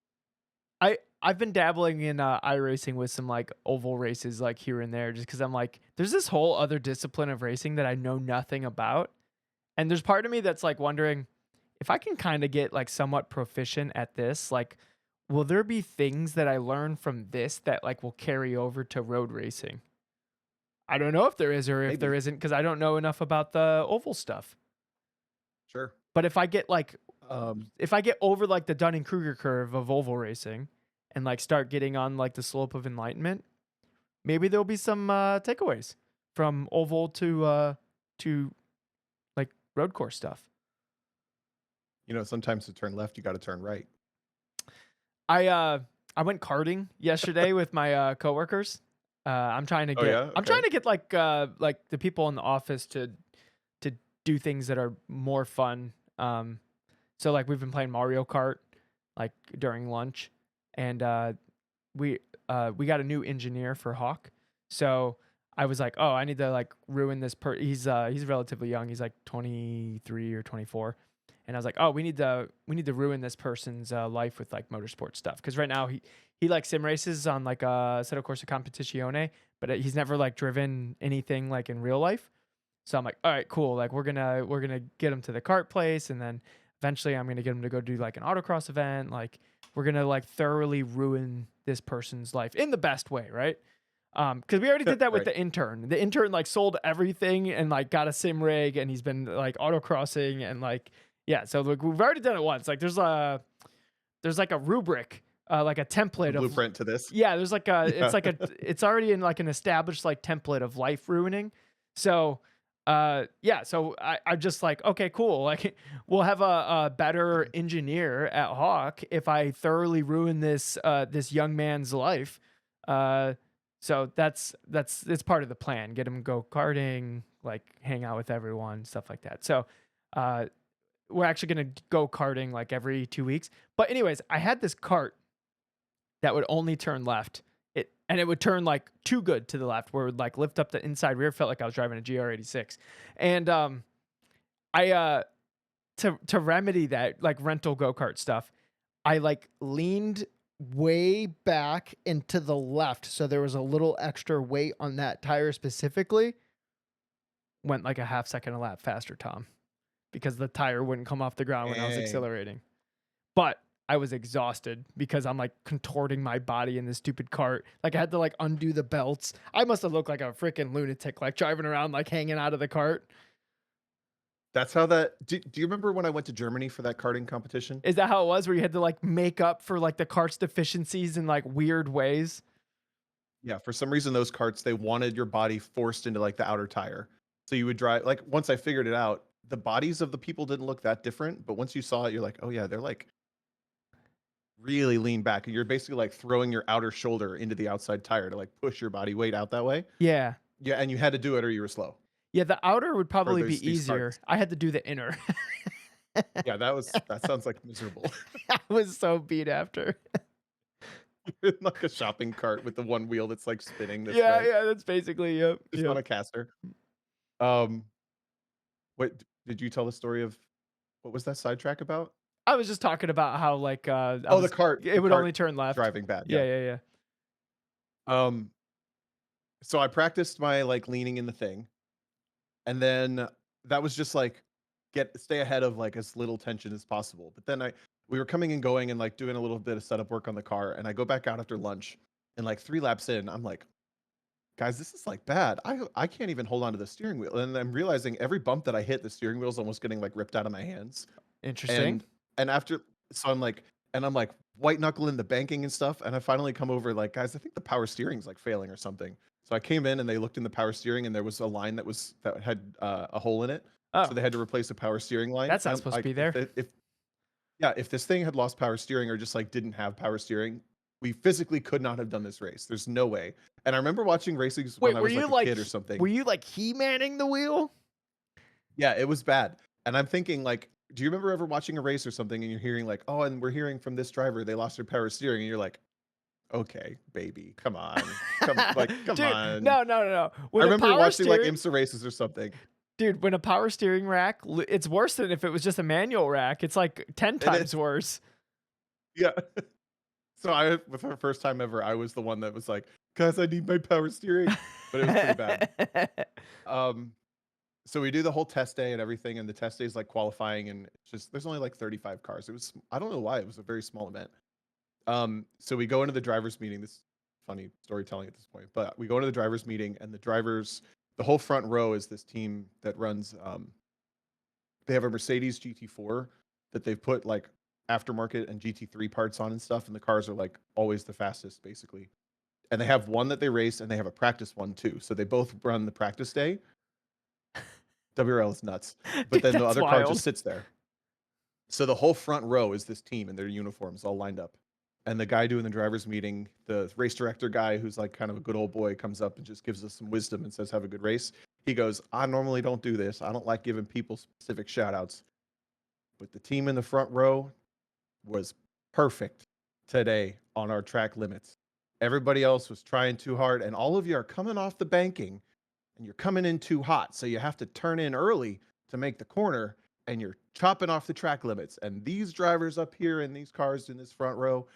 I've been dabbling in iRacing with some like oval races like here and there just because I'm like, there's this whole other discipline of racing that I know nothing about. And there's part of me that's like wondering if I can kind of get like somewhat proficient at this, like, will there be things that I learn from this that like will carry over to road racing? I don't know if there is or if there Maybe. isn't because I don't know enough about the oval stuff. Sure. But if I get like, Um, if I get over like the Dunning-Kruger curve of oval racing and like start getting on like the slope of enlightenment, maybe there'll be some takeaways from oval to like road course stuff. sometimes to turn left, you got to turn right. I went karting yesterday with my coworkers. I'm trying to Oh, get yeah? I'm trying Okay. to get like the people in the office to do things that are more fun. So like we've been playing Mario Kart like during lunch, and we got a new engineer for Hawk. So I was like, oh, I need to like ruin this. He's relatively young. He's like 23 or 24. And I was like, oh, we need to ruin this person's life with like motorsport stuff because right now he like sim races on like a Assetto Corsa Competizione, but he's never like driven anything like in real life. So I'm like, all right, cool. Like we're gonna get him to the kart place, and then eventually I'm gonna get him to go do like an autocross event. Like we're gonna like thoroughly ruin this person's life in the best way, right? Because we already did that with Right. the intern. The intern like sold everything and like got a sim rig, and he's been like autocrossing and like yeah. So like we've already done it once. Like there's like a rubric, like a The template of blueprint to this. yeah. There's like a Yeah. it's already in like an established like template of life ruining. So yeah. So I'm just like okay, cool. Like we'll have a better engineer at Hawk if I thoroughly ruin this this young man's life. Uh, so that's it's part of the plan. Get him go karting, like hang out with everyone, stuff like that. So uh, we're actually gonna go karting like every 2 weeks. But anyways, I had this cart that would only turn left. It would turn like too good to the left, where it would like lift up the inside rear. Felt like I was driving a GR86, and I to remedy that like rental go kart stuff, I like leaned way back and to the left, so there was a little extra weight on that tire specifically. Went like a half second a lap faster, Tom, because the tire wouldn't come off the ground when I was Dang. accelerating. But I was exhausted because I'm like contorting my body in this stupid cart. Like I had to like undo the belts. I must have looked like a freaking lunatic, like driving around, like hanging out of the cart. That's how that. Do you remember when I went to Germany for that karting competition? Is that how it was? Where you had to like make up for like the cart's deficiencies in like weird ways? Yeah, for some reason those karts they wanted your body forced into like the outer tire. So you would drive like once I figured it out, the bodies of the people didn't look that different, but once you saw it, you're like, oh yeah, they're like really lean back. And you're basically like throwing your outer shoulder into the outside tire to like push your body weight out that way. Yeah. Yeah, and you had to do it or you were slow. Yeah, the outer would probably be these easier. carts. I had to do the inner. Yeah, that sounds like miserable. I was so beat after. In like a shopping cart with the one wheel that's like spinning this Yeah, way. yeah, that's basically yep. Just on a caster. Um, what did you tell the story of? What was that sidetrack about? I was just talking about how like Oh, the cart. it the would cart only turn left. driving bad. Yeah, Yeah. yeah, yeah. Um, so I practiced my like leaning in the thing, and then that was just like stay ahead of like as little tension as possible. But then we were coming and going and like doing a little bit of setup work on the car, and I go back out after lunch, and like 3 laps in, I'm like, guys, this is like bad. I can't even hold on to the steering wheel, and I'm realizing every bump that I hit, the steering wheel's almost getting like ripped out of my hands. Interesting. And after, so I'm like white knuckling the banking and stuff, and I finally come over like, guys, I think the power steering's like failing or something. So I came in and they looked in the power steering, and there was a line that had a hole in it. Oh, So they had to replace the power steering line. that's not I'm supposed to like, be there. if this thing had lost power steering or just like didn't have power steering, we physically could not have done this race. There's no way. And I remember watching races Wait, when I were was you like a like kid or something. were you like he-manning the wheel? Yeah, it was bad. And I'm thinking like, do you remember ever watching a race or something and you're hearing like, oh, and we're hearing from this driver they lost their power steering, and you're like, okay, baby, come on, come Dude, on. no, no, no, no. I When a remember power watching like steering- IMSA races or something. Dude, when a power steering rack, it's worse than if it was just a manual rack. It's like 10 times is. worse. Yeah. So with the first time ever, I was the one that was like, guys, I need my power steering. But it was pretty bad. So we do the whole test day and everything, and the test day is like qualifying, and it's just there's only like 35 cars. It was I don't know why it was a very small event. So we go into the drivers meeting. This is funny storytelling at this point, but we go into the drivers meeting, and the whole front row is this team that runs. They have a Mercedes GT4 that they've put like aftermarket and GT3 parts on and stuff, and the cars are like always the fastest, basically. And they have one that they race, and they have a practice one too. So they both run the practice day. WRL is nuts. But Dude, then the that's other car wild. just sits there. So the whole front row is this team in their uniforms all lined up. And the guy doing the driver's meeting, the race director guy, who's like kind of a good old boy, comes up and just gives us some wisdom and says, have a good race. He goes, I normally don't do this. I don't like giving people specific shout outs. But the team in the front row was perfect today on our track limits. Everybody else was trying too hard, and all of you are coming off the banking, and you're coming in too hot. So you have to turn in early to make the corner, and you're chopping off the track limits. And these drivers up here in these cars in this front row,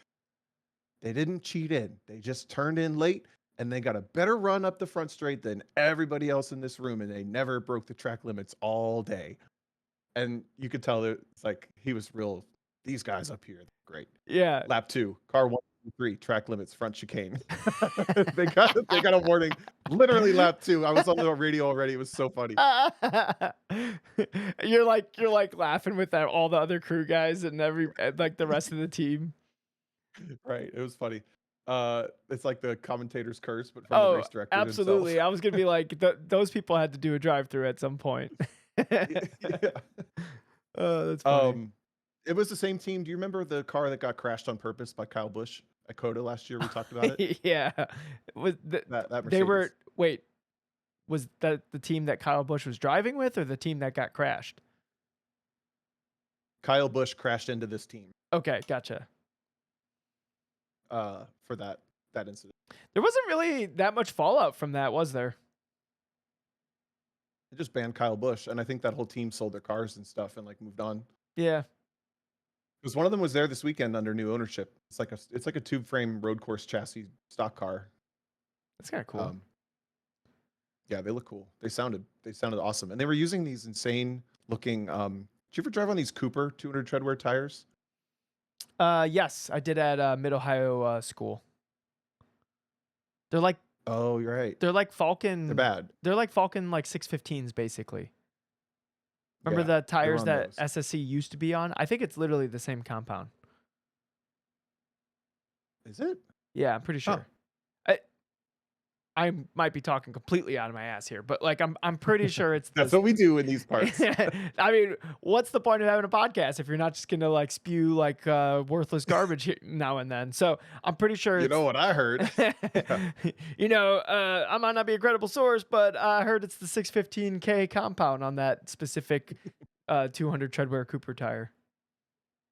they didn't cheat in. They just turned in late, and they got a better run up the front straight than everybody else in this room, and they never broke the track limits all day. And you could tell that it's like he was real. These guys up here, great. Yeah. Lap 2, car 1 3 track limits, front chicane. They got a warning literally lap 2. I was on the radio already. It was so funny. You're like laughing with that, all the other crew guys and like the rest of the team. Right. It was funny. It's like the commentator's curse, but from the Oh, race director himself. absolutely. I was gonna be like, those people had to do a drive-through at some point. Yeah. Oh, that's funny. It was the same team. Do you remember the car that got crashed on purpose by Kyle Busch at Coda last year? We talked about it. Yeah. Was That they were Mercedes. wait, was that the team that Kyle Busch was driving with or the team that got crashed? Kyle Busch crashed into this team Okay, gotcha. for that incident. There wasn't really that much fallout from that, was there? They just banned Kyle Busch, and I think that whole team sold their cars and stuff and like moved on. Yeah. Because one of them was there this weekend under new ownership. It's like a tube frame road course chassis stock car. That's kind of cool. Yeah, they look cool. They sounded awesome, and they were using these insane looking. Did you ever drive on these Cooper 200 treadwear tires? Yes, I did at Mid Ohio school. They're like Oh, you're right. Falcon. They're bad. They're like Falcon like 615s basically. Remember Yeah, the tires on that those. SSC used to be on? I think it's literally the same compound. Is it? Yeah, I'm pretty Huh. sure. I might be talking completely out of my ass here, but like I'm pretty sure it's That's what we do in these parts. I mean, what's the point of having a podcast if you're not just gonna like spew like worthless garbage now and then? So I'm pretty sure You know what I heard? I might not be a credible source, but I heard it's the 615K compound on that specific 200 treadwear Cooper tire.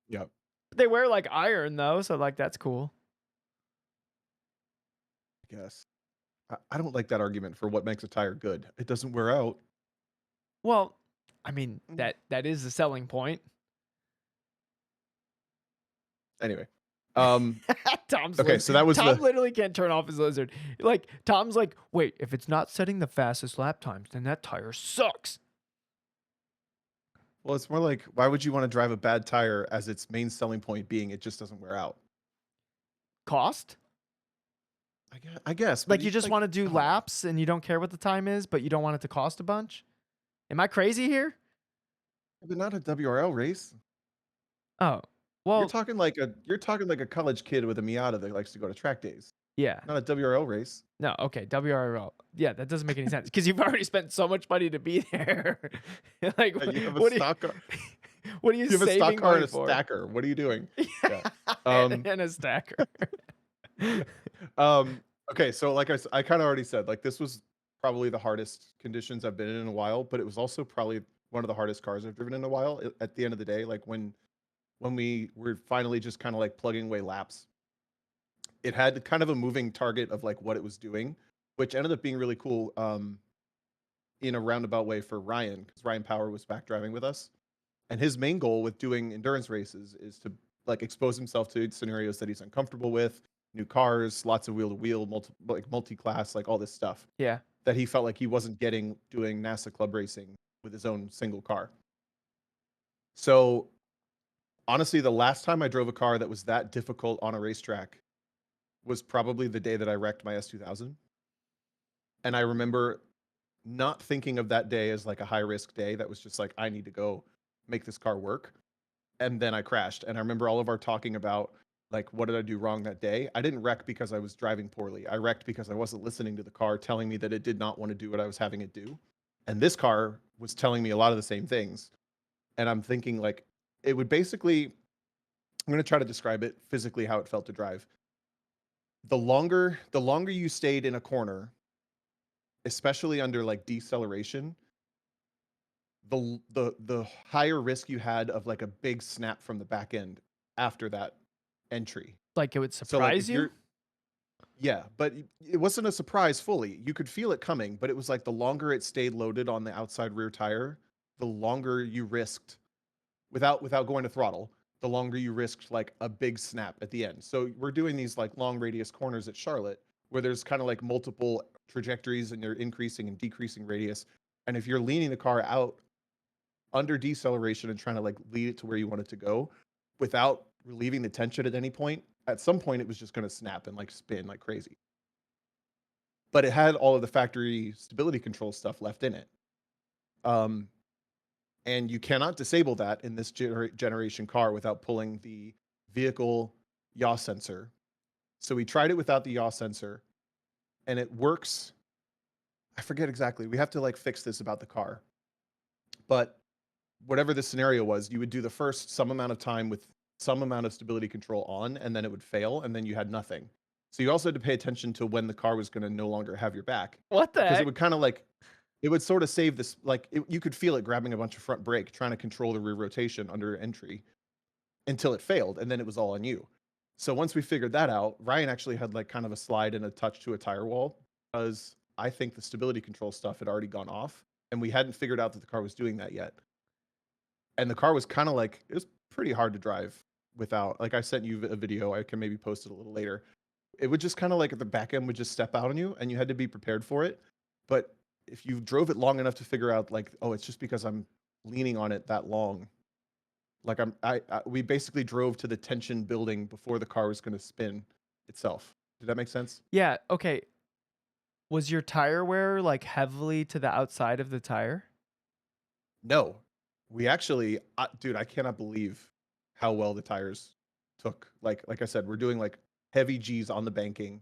Yep. They wear like iron though, so like that's cool. I guess. I don't like that argument for what makes a tire good. It doesn't wear out. Well, I mean that is the selling point. Anyway. Tom's Okay, so that was Tom the literally can't turn off his lizard. Like Tom's like, wait, if it's not setting the fastest lap times, then that tire sucks. well, it's more like why would you want to drive a bad tire as its main selling point being it just doesn't wear out? Cost? I guess. Like but you just like, want to do oh, laps and you don't care what the time is, but you don't want it to cost a bunch? Am I crazy here? But not a WRL race. Oh. Well, You're talking like a college kid with a Miata that likes to go to track days. yeah. Not a WRL race. No, okay, WRL. Yeah, that doesn't make any sense because you've already spent so much money to be there. Like, You have what a stock car. what are you You have a saving stock car money and a for? stacker. What are you doing? Yeah. And a stacker. Okay, so like I kind of already said, like this was probably the hardest conditions I've been in a while, but it was also probably one of the hardest cars I've driven in a while. At the end of the day, like when we were finally just kind of like plugging away laps, it had kind of a moving target of like what it was doing, which ended up being really cool in a roundabout way for Ryan, because Ryan Power was back driving with us. And his main goal with doing endurance races is to like expose himself to scenarios that he's uncomfortable with, new cars, lots of wheel to wheel, multi-class, like all this stuff Yeah. that he felt like he wasn't getting doing NASA club racing with his own single car. So honestly, the last time I drove a car that was that difficult on a racetrack was probably the day that I wrecked my S2000. And I remember not thinking of that day as like a high risk day. That was just like, I need to go make this car work. And then I crashed. And I remember all of our talking about like, what did I do wrong that day? I didn't wreck because I was driving poorly. I wrecked because I wasn't listening to the car telling me that it did not want to do what I was having it do. And this car was telling me a lot of the same things. And I'm thinking like, it would basically, I'm going to try to describe it physically, how it felt to drive. The longer you stayed in a corner, especially under like deceleration, the higher risk you had of like a big snap from the back end after that entry. Like it would So like surprise you? yeah, but it wasn't a surprise fully. You could feel it coming, but it was like the longer it stayed loaded on the outside rear tire, the longer you risked without going to throttle, the longer you risked like a big snap at the end. So we're doing these like long radius corners at Charlotte where there's kind of like multiple trajectories and you're increasing and decreasing radius. And if you're leaning the car out under deceleration and trying to like lead it to where you want it to go without relieving the tension at any point, at some point it was just going to snap and like spin like crazy. But it had all of the factory stability control stuff left in it. Um, and you cannot disable that in this generation car without pulling the vehicle yaw sensor. So we tried it without the yaw sensor, and it works. I forget exactly. We have to like fix this about the car. But whatever the scenario was, you would do the first some amount of time with some amount of stability control on, and then it would fail, and then you had nothing. So you also had to pay attention to when the car was going to no longer have your back, What the because it heck? would kind of like, it would sort of save this, like you could feel it grabbing a bunch of front brake, trying to control the rear rotation under entry until it failed, and then it was all on you. So once we figured that out, Ryan actually had like kind of a slide and a touch to a tire wall, because I think the stability control stuff had already gone off, and we hadn't figured out that the car was doing that yet. And the car was kind of like, it was pretty hard to drive without, like I sent you a video, I can maybe post it a little later. It would just kind of like the back end would just step out on you, and you had to be prepared for it. But if you drove it long enough to figure out like, oh, it's just because I'm leaning on it that long. Like we basically drove to the tension building before the car was going to spin itself. Did that make sense? Yeah. Okay. Was your tire wear like heavily to the outside of the tire? No, we actually, dude, I cannot believe how well the tires took. Like I said, we're doing like heavy G's on the banking.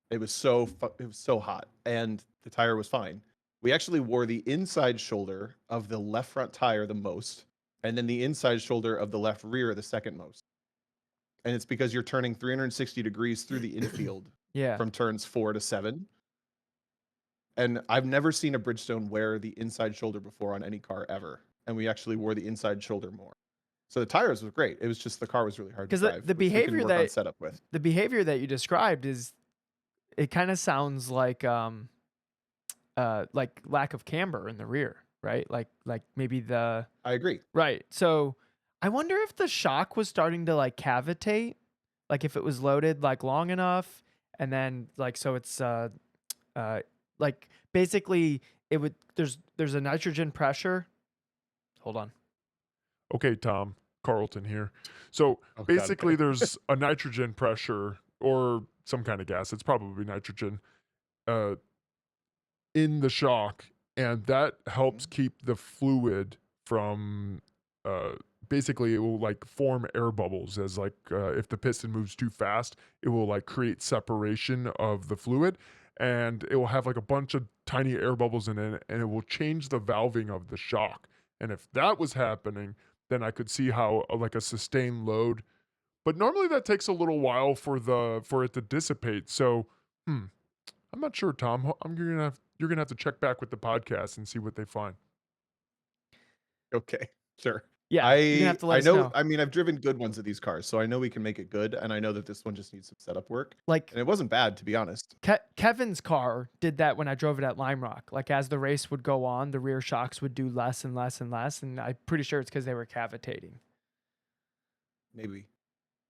It was it was so hot, and the tire was fine. We actually wore the inside shoulder of the left front tire the most, and then the inside shoulder of the left rear the second most. And it's because you're turning 360 degrees through the infield Yeah. from turns 4 to 7. And I've never seen a Bridgestone wear the inside shoulder before on any car ever. And we actually wore the inside shoulder more. So the tires was great. It was just the car was really hard to Because drive, the which we can behavior work on that setup with. the behavior that you described is, it kind of sounds like lack of camber in the rear, right? Like maybe the I agree. right. So I wonder if the shock was starting to like cavitate, like if it was loaded like long enough, and then like so it's like basically it would there's a nitrogen pressure. Hold on. Okay, Tom, Carlton here. So Oh, God, basically, okay. there's a nitrogen pressure or some kind of gas. It's probably nitrogen uh, in the shock, and that helps keep the fluid from. Basically, it will like form air bubbles as like if the piston moves too fast, it will like create separation of the fluid, and it will have like a bunch of tiny air bubbles in it, and it will change the valving of the shock. And if that was happening, then I could see how like a sustained load. But normally that takes a little while for it to dissipate. So, I'm not sure, Tom. You're gonna have to check back with the podcast and see what they find. Okay, sure. Yeah, you're gonna have to let I us know. know. I mean, I've driven good ones of these cars, so I know we can make it good, and I know that this one just needs some setup work. Like And it wasn't bad, to be honest. Kevin's car did that when I drove it at Lime Rock. Like as the race would go on, the rear shocks would do less and less and less, and I'm pretty sure it's because they were cavitating. Maybe.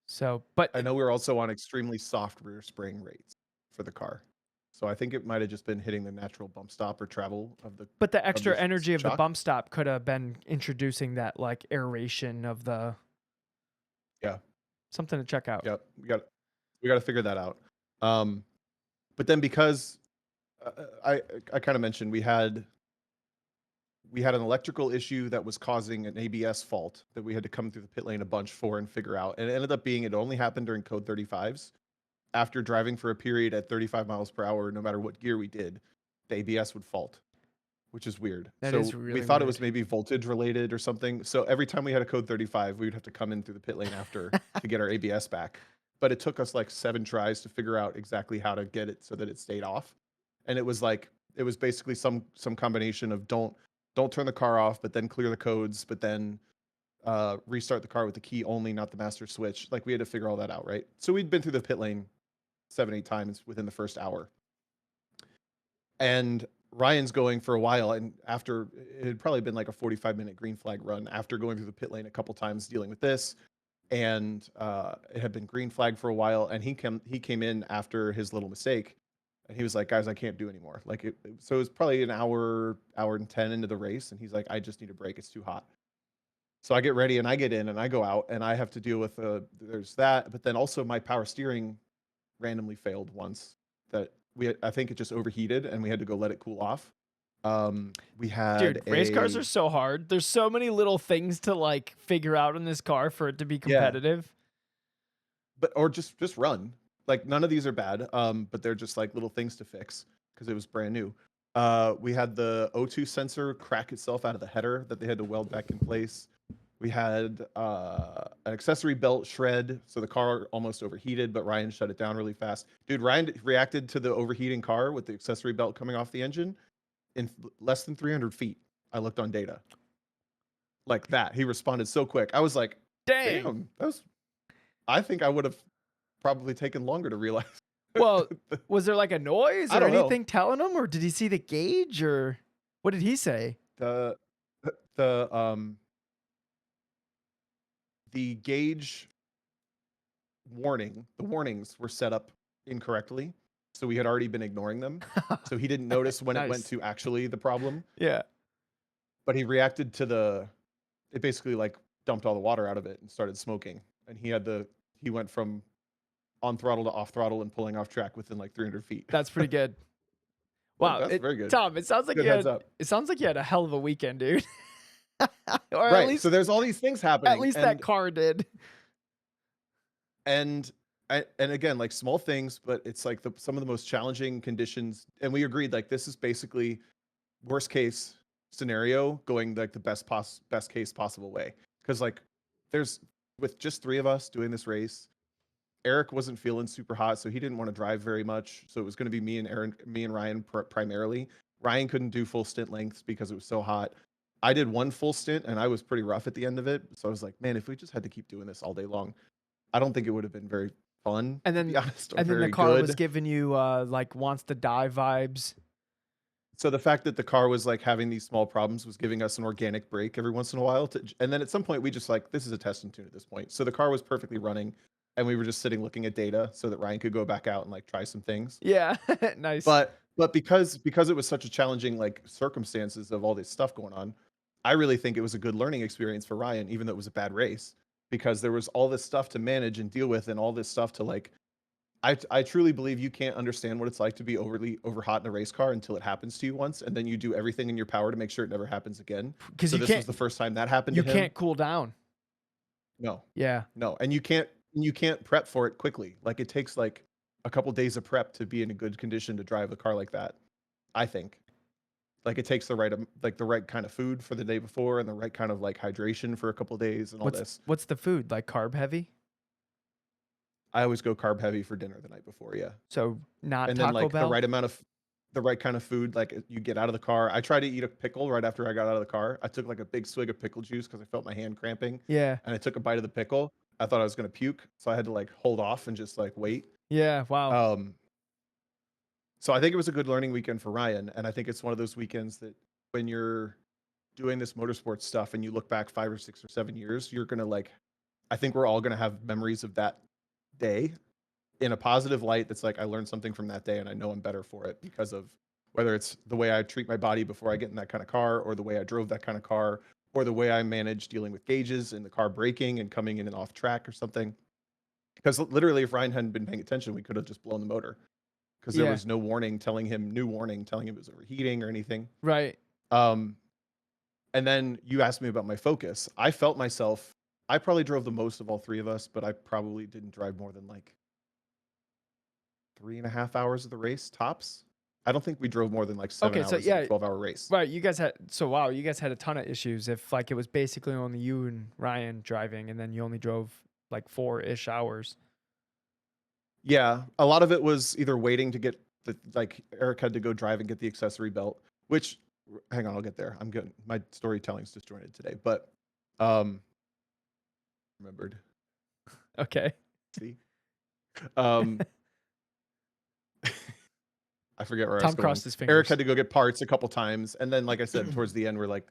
So, but I know we were also on extremely soft rear spring rates for the car, so I think it might have just been hitting the natural bump stop or travel of the. but the extra the energy of the shock. bump stop could have been introducing that like aeration of the Yeah. something to check out. Yep. We got to figure that out. But then because I kind of mentioned we had an electrical issue that was causing an ABS fault that we had to come through the pit lane a bunch for and figure out. And it ended up being it only happened during code 35s. After driving for a period at 35 miles per hour, no matter what gear we did, the ABS would fault, which is weird. That So is we really thought it was weird. maybe voltage related or something. So every time we had a code 35, we would have to come in through the pit lane after to get our ABS back. But it took us like 7 tries to figure out exactly how to get it so that it stayed off. And it was basically some combination of don't turn the car off, but then clear the codes, but then restart the car with the key only, not the master switch. Like we had to figure all that out, right? So we'd been through the pit lane 7-8 times within the first hour. And Ryan's going for a while, and after it had probably been like a 45-minute green flag run after going through the pit lane a couple times dealing with this, and it had been green flag for a while, and he came in after his little mistake, and he was like, guys, I can't do anymore. Like so it was probably an hour and 10 into the race, and he's like, I just need a break, it's too hot. So I get ready and I get in and I go out and I have to deal with there's that, but then also my power steering randomly failed once. I think it just overheated and we had to go let it cool off. We had Dude, race cars a are so hard. There's so many little things to like figure out in this car for it to be yeah, competitive. but or just run. Like none of these are bad, but they're just like little things to fix because it was brand new. We had the O2 sensor crack itself out of the header that they had to weld back in place. We had an accessory belt shred, so the car almost overheated, but Ryan shut it down really fast. Dude, Ryan reacted to the overheating car with the accessory belt coming off the engine in less than 300 feet. I looked on data. Like that. He responded so quick. I was like, Dang. damn, I think I would have probably taken longer to realize. Well, was there like a noise I or don't know. anything telling him, or did he see the gauge, or what did he say? the the the gauge the warnings were set up incorrectly. So we had already been ignoring them. So he didn't notice when it went Nice. to actually the problem, Yeah. but he reacted to it basically like dumped all the water out of it and started smoking. And he went from on throttle to off throttle and pulling off track within like 300 feet. That's pretty good. Wow, That's very good. Tom, it sounds like Good you heads had up. it sounds like you had a hell of a weekend, dude. Or at Right. least So there's all these things happening. at least that car did. And and again, like small things, but it's like some of the most challenging conditions. And we agreed like this is basically worst case scenario going like the best case possible way. Because like there's with just three of us doing this race, Eric wasn't feeling super hot, so he didn't want to drive very much. So it was going to be me and Ryan primarily. Ryan couldn't do full stint lengths because it was so hot. I did one full stint and I was pretty rough at the end of it. So I was like, man, if we just had to keep doing this all day long, I don't think it would have been very fun, And to be then honest, or and then the very car was good. giving you like wants to die vibes. So the fact that the car was like having these small problems was giving us an organic break every once in a while. And then at some point we just like, this is a test and tune at this point. So the car was perfectly running and we were just sitting looking at data so that Ryan could go back out and like try some things. Yeah. Nice. But because it was such a challenging like circumstances of all this stuff going on, I really think it was a good learning experience for Ryan, even though it was a bad race, because there was all this stuff to manage and deal with and all this stuff to like I truly believe you can't understand what it's like to be over hot in a race car until it happens to you once, and then you do everything in your power to make sure it never happens again. Because So you this can't was the first time that happened you to him. can't cool down. No, Yeah. no, and you can't prep for it quickly. Like it takes like a couple days of prep to be in a good condition to drive a car like that. I think. Like it takes the right kind of food for the day before and the right kind of like hydration for a couple days and all this. What's the food? Like carb heavy? I always go carb heavy for dinner the night before, yeah. So not And then Taco like Bell? the right kind of food, like you get out of the car. I tried to eat a pickle right after I got out of the car. I took like a big swig of pickle juice because I felt my hand cramping, Yeah. and I took a bite of the pickle. I thought I was gonna puke, so I had to like hold off and just like wait. Yeah. Wow. So I think it was a good learning weekend for Ryan, and I think it's one of those weekends that when you're doing this motorsports stuff and you look back 5 or 6 or 7 years, you're gonna like, I think we're all gonna have memories of that day in a positive light. That's like I learned something from that day, and I know I'm better for it because of whether it's the way I treat my body before I get in that kind of car, or the way I drove that kind of car, or the way I managed dealing with gauges and the car braking and coming in and off track or something. Because literally, if Ryan hadn't been paying attention, we could have just blown the motor because there Yeah. was no new warning telling him it was overheating or anything. Right. And then you asked me about my focus. I probably drove the most of all three of us, but I probably didn't drive more than like 3.5 hours of the race tops. I don't think we drove more than like 7 Okay, hours so of yeah, a 12-hour race. Right. You guys had wow, you guys had a ton of issues if like it was basically only you and Ryan driving and then you only drove like 4-ish hours. Yeah, a lot of it was either waiting to get like Eric had to go drive and get the accessory belt, which hang on, I'll get there. I'm good. My storytelling's disjointed today, but remembered. Okay. See? I forget where I Tom was going. crossed his fingers. Eric had to go get parts a couple times, and then like I said, towards the end, we're like,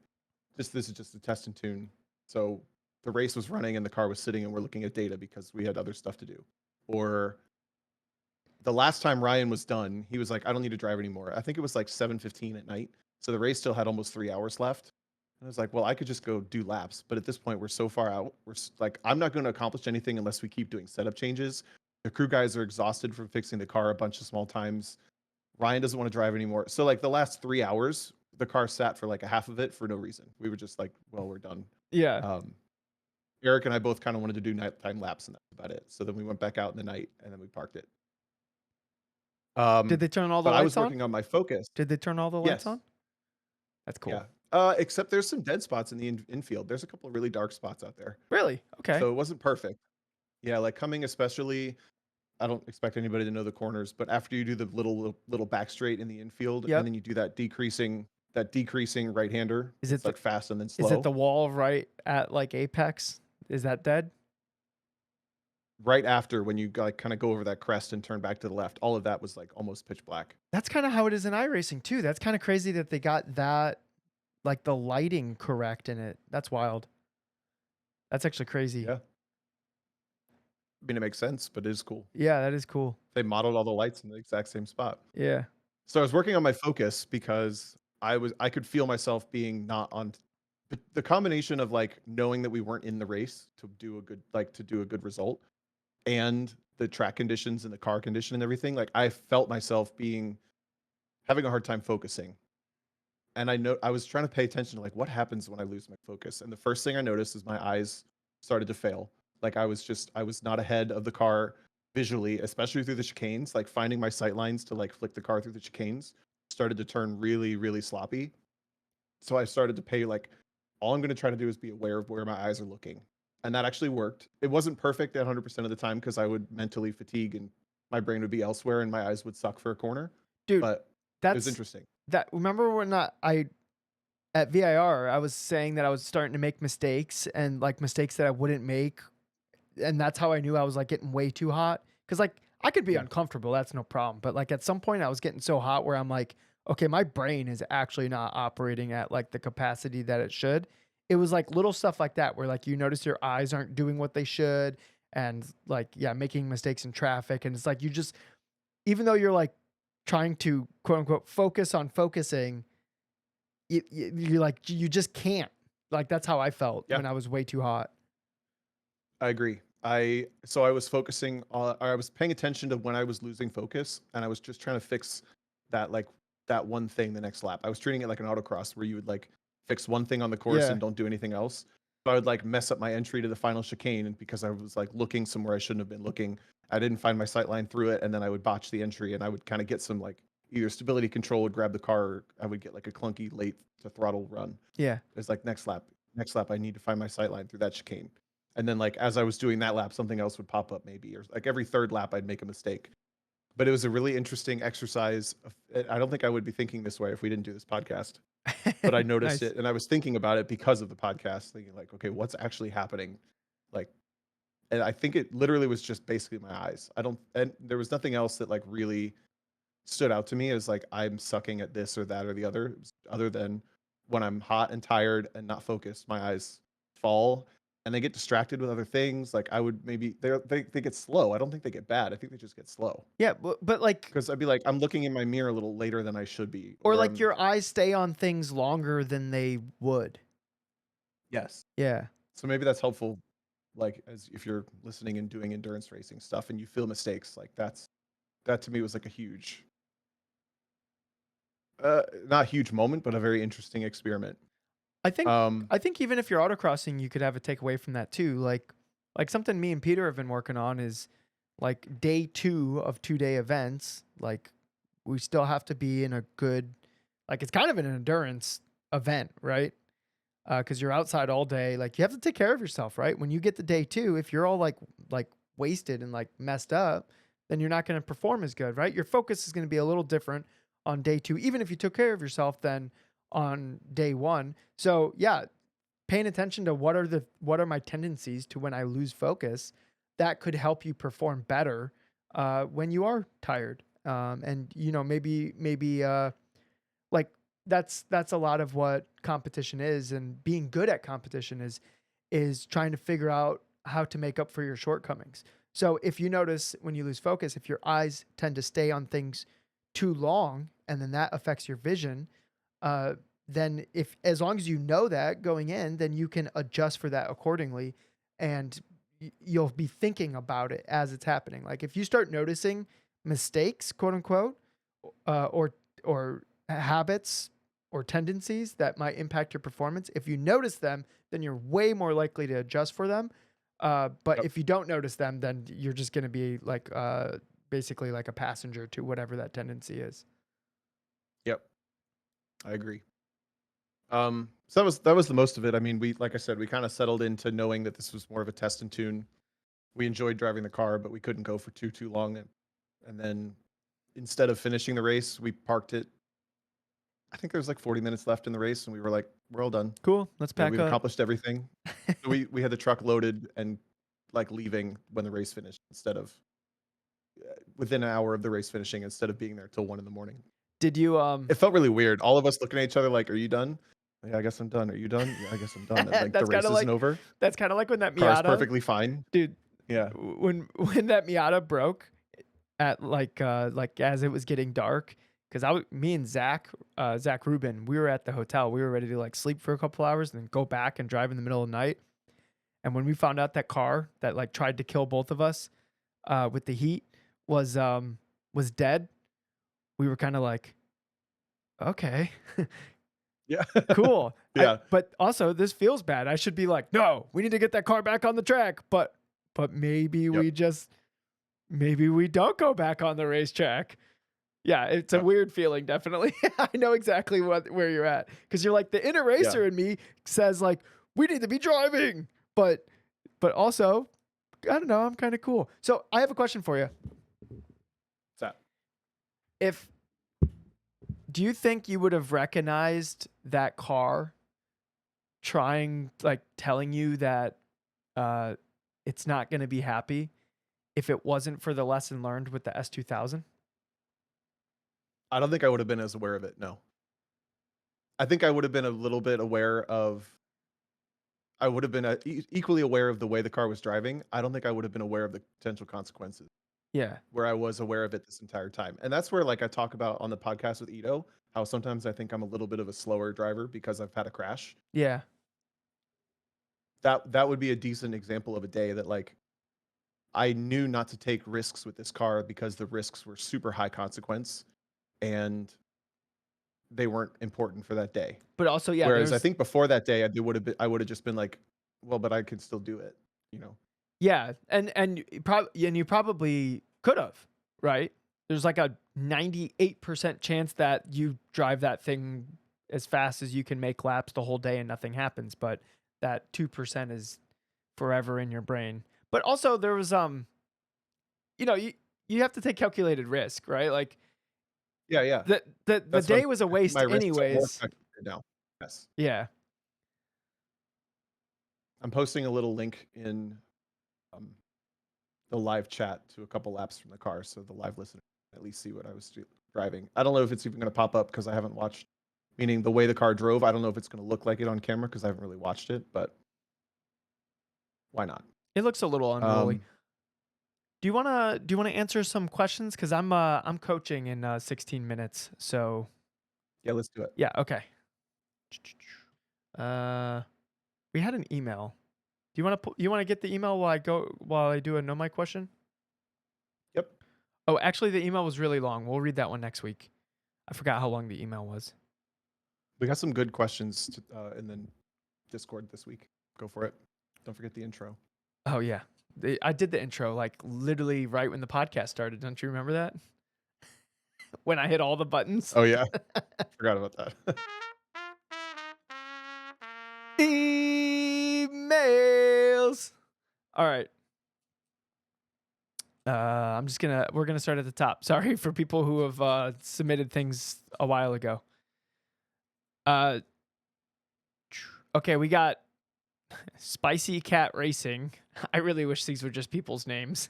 this is just a test and tune. So the race was running and the car was sitting, and we're looking at data because we had other stuff to do. Or the last time Ryan was done, he was like, I don't need to drive anymore. I think it was like 7:15 at night. So the race still had almost 3 hours left. And I was like, well, I could just go do laps, but at this point, we're so far out. Like, I'm not going to accomplish anything unless we keep doing setup changes. The crew guys are exhausted from fixing the car a bunch of small times. Ryan doesn't want to drive anymore. So like the last 3 hours, the car sat for like a half of it for no reason. We were just like, well, we're done. Yeah. Eric and I both kind of wanted to do nighttime laps, and that's about it. So then we went back out in the night, and then we parked it. Did they turn all the But I was lights on? working on my focus. Did they turn all the lights Yes. on? That's cool. Yeah. Except there's some dead spots in the infield. There's a couple of really dark spots out there. Really? Okay. So it wasn't perfect. Yeah, like coming especially, I don't expect anybody to know the corners, but after you do the little back straight in the infield, Yep. and then you do that decreasing right hander. Is it It's like fast and then slow. Is it the wall right at like apex? Is that dead? Right after when you like kind of go over that crest and turn back to the left, all of that was like almost pitch black. That's kind of how it is in iRacing too. That's kind of crazy that they got that, like the lighting correct in it. That's wild. That's actually crazy. Yeah. I mean, it makes sense, but it is cool. Yeah, that is cool. They modeled all the lights in the exact same spot. Yeah. So I was working on my focus because I could feel myself being not on the combination of like knowing that we weren't in the race to do a good result, and the track conditions and the car condition and everything. Like I felt myself having a hard time focusing. And I was trying to pay attention to like what happens when I lose my focus. And the first thing I noticed is my eyes started to fail. Like I was not ahead of the car visually, especially through the chicanes. Like finding my sight lines to like flick the car through the chicanes started to turn really, really sloppy. So I started to pay like, all I'm going to try to do is be aware of where my eyes are looking. And that actually worked. It wasn't perfect at 100% of the time because I would mentally fatigue and my brain would be elsewhere and my eyes would suck for a corner. Dude, But it was interesting. Remember when I at VIR, I was saying that I was starting to make mistakes and like mistakes that I wouldn't make. And that's how I knew I was like getting way too hot. Cause like I could be Yeah. uncomfortable. That's no problem. But like at some point I was getting so hot where I'm like, okay, my brain is actually not operating at like the capacity that it should. It was like little stuff like that where like you notice your eyes aren't doing what they should and like, yeah, making mistakes in traffic. And it's like you just, even though you're like trying to quote unquote focus on focusing, you're like, you just can't. Like that's how I felt Yeah. when I was way too hot. I agree. So I was focusing on, I was paying attention to when I was losing focus, and I was just trying to fix that one thing the next lap. I was treating it like an autocross where you would like fix one thing on the course Yeah. and don't do anything else. So I would like mess up my entry to the final chicane, and because I was like looking somewhere I shouldn't have been looking, I didn't find my sight line through it, and then I would botch the entry, and I would kind of get some like either stability control would grab the car, or I would get like a clunky late to throttle run. Yeah. It's like next lap, I need to find my sight line through that chicane. And then like as I was doing that lap, something else would pop up maybe, or like every third lap I'd make a mistake. But it was a really interesting exercise. I don't think I would be thinking this way if we didn't do this podcast. But I noticed Nice. it, and I was thinking about it because of the podcast, thinking like, okay, what's actually happening? Like, and I think it literally was just basically my eyes. And there was nothing else that like really stood out to me as like I'm sucking at this or that or the other, other than when I'm hot and tired and not focused, my eyes fall and they get distracted with other things. Like I would maybe they get slow. I don't think they get bad. I think they just get slow. Yeah, but like, Because I'd be like, I'm looking in my mirror a little later than I should be. or like I'm- your eyes stay on things longer than they would. yes. Yeah. So maybe that's helpful. Like as if you're listening and doing endurance racing stuff and you feel mistakes, like that to me was like a huge, not huge moment, but a very interesting experiment. I think Um, I think even if you're autocrossing, you could have a takeaway from that too. Like something me and Peter have been working on is like day 2 of 2-day events. Like we still have to be in a good, like it's kind of an endurance event, right? Because you're outside all day. Like you have to take care of yourself, right? When you get to day 2, if you're all like wasted and like messed up, then you're not going to perform as good, right? Your focus is going to be a little different on day 2, even if you took care of yourself than on day 1. So yeah, paying attention to what are my tendencies to when I lose focus, that could help you perform better when you are tired. And you know, maybe like that's a lot of what competition is, and being good at competition is trying to figure out how to make up for your shortcomings. So if you notice when you lose focus, if your eyes tend to stay on things too long and then that affects your vision, then if as long as you know that going in, then you can adjust for that accordingly, and you'll be thinking about it as it's happening. Like if you start noticing mistakes, quote unquote, or habits or tendencies that might impact your performance, if you notice them, then you're way more likely to adjust for them. But Yep. if you don't notice them, then you're just going to be like basically like a passenger to whatever that tendency is. Yep. I agree. So that was the most of it. I mean, like I said, we kind of settled into knowing that this was more of a test and tune. We enjoyed driving the car, but we couldn't go for too long. And then instead of finishing the race, we parked it. I think there was like 40 minutes left in the race, and we were like, we're all done. Cool. Let's pack We've up. accomplished everything. So we had the truck loaded and like leaving when the race finished instead of within an hour of the race finishing instead of being there till 1 a.m. Did you It felt really weird. All of us looking at each other like, "Are you done?" Yeah, I guess I'm done. Are you done? Yeah, I guess I'm done. And, like the That's race kinda isn't like over. that's kind of like when that Car's Miata, perfectly fine. dude, Yeah. when that Miata broke at like as it was getting dark, because me and Zach Rubin, we were at the hotel. We were ready to like sleep for a couple hours and then go back and drive in the middle of the night. And when we found out that car that like tried to kill both of us with the heat was dead, we were kind of like, okay, Yeah. cool. Yeah. But also this feels bad. I should be like, no, we need to get that car back on the track. But maybe Yep. maybe we don't go back on the racetrack. Yeah, it's a Yep. weird feeling, definitely. I know exactly where you're at, because you're like the inner racer in me says like we need to be driving, but also I don't know, I'm kind of cool. So I have a question for you. What's that? Do you think you would have recognized that car telling you that it's not going to be happy if it wasn't for the lesson learned with the S2000? I don't think I would have been as aware of it. No. I think I would have been a little bit aware of. I would have been equally aware of the way the car was driving. I don't think I would have been aware of the potential consequences, Yeah. where I was aware of it this entire time. And that's where like I talk about on the podcast with Ito, how sometimes I think I'm a little bit of a slower driver because I've had a crash. Yeah. That would be a decent example of a day that like I knew not to take risks with this car because the risks were super high consequence and they weren't important for that day. But also, yeah, Whereas I think before that day, I would have just been like, well, but I can still do it, you know? yeah, and you probably could have, right? There's like a 98% chance that you drive that thing as fast as you can make laps the whole day and nothing happens, but that 2% is forever in your brain. But also there was you have to take calculated risk, right? Like Yeah. the That's what day I'm was a saying. waste My risks are more anyways. calculated now. Yes. Yeah. I'm posting a little link in the live chat to a couple laps from the car, so the live listener can at least see what I was driving. I don't know if it's even going to pop up because I haven't watched. Meaning the way the car drove, I don't know if it's going to look like it on camera because I haven't really watched it. But why not? It looks a little unruly. Um, Do you wanna answer some questions? Because I'm coaching in 16 minutes. So yeah, let's do it. yeah, okay. We had an email. Do you wanna get the email while I do a no mic question? Yep. Oh, actually, the email was really long. We'll read that one next week. I forgot how long the email was. We got some good questions in the Discord this week. Go for it. Don't forget the intro. Oh yeah, I did the intro like literally right when the podcast started. Don't you remember that? When I hit all the buttons. Oh yeah, forgot about that. Emails. All right. We're gonna start at the top. Sorry for people who have submitted things a while ago. Okay, we got Spicy Cat Racing. I really wish these were just people's names.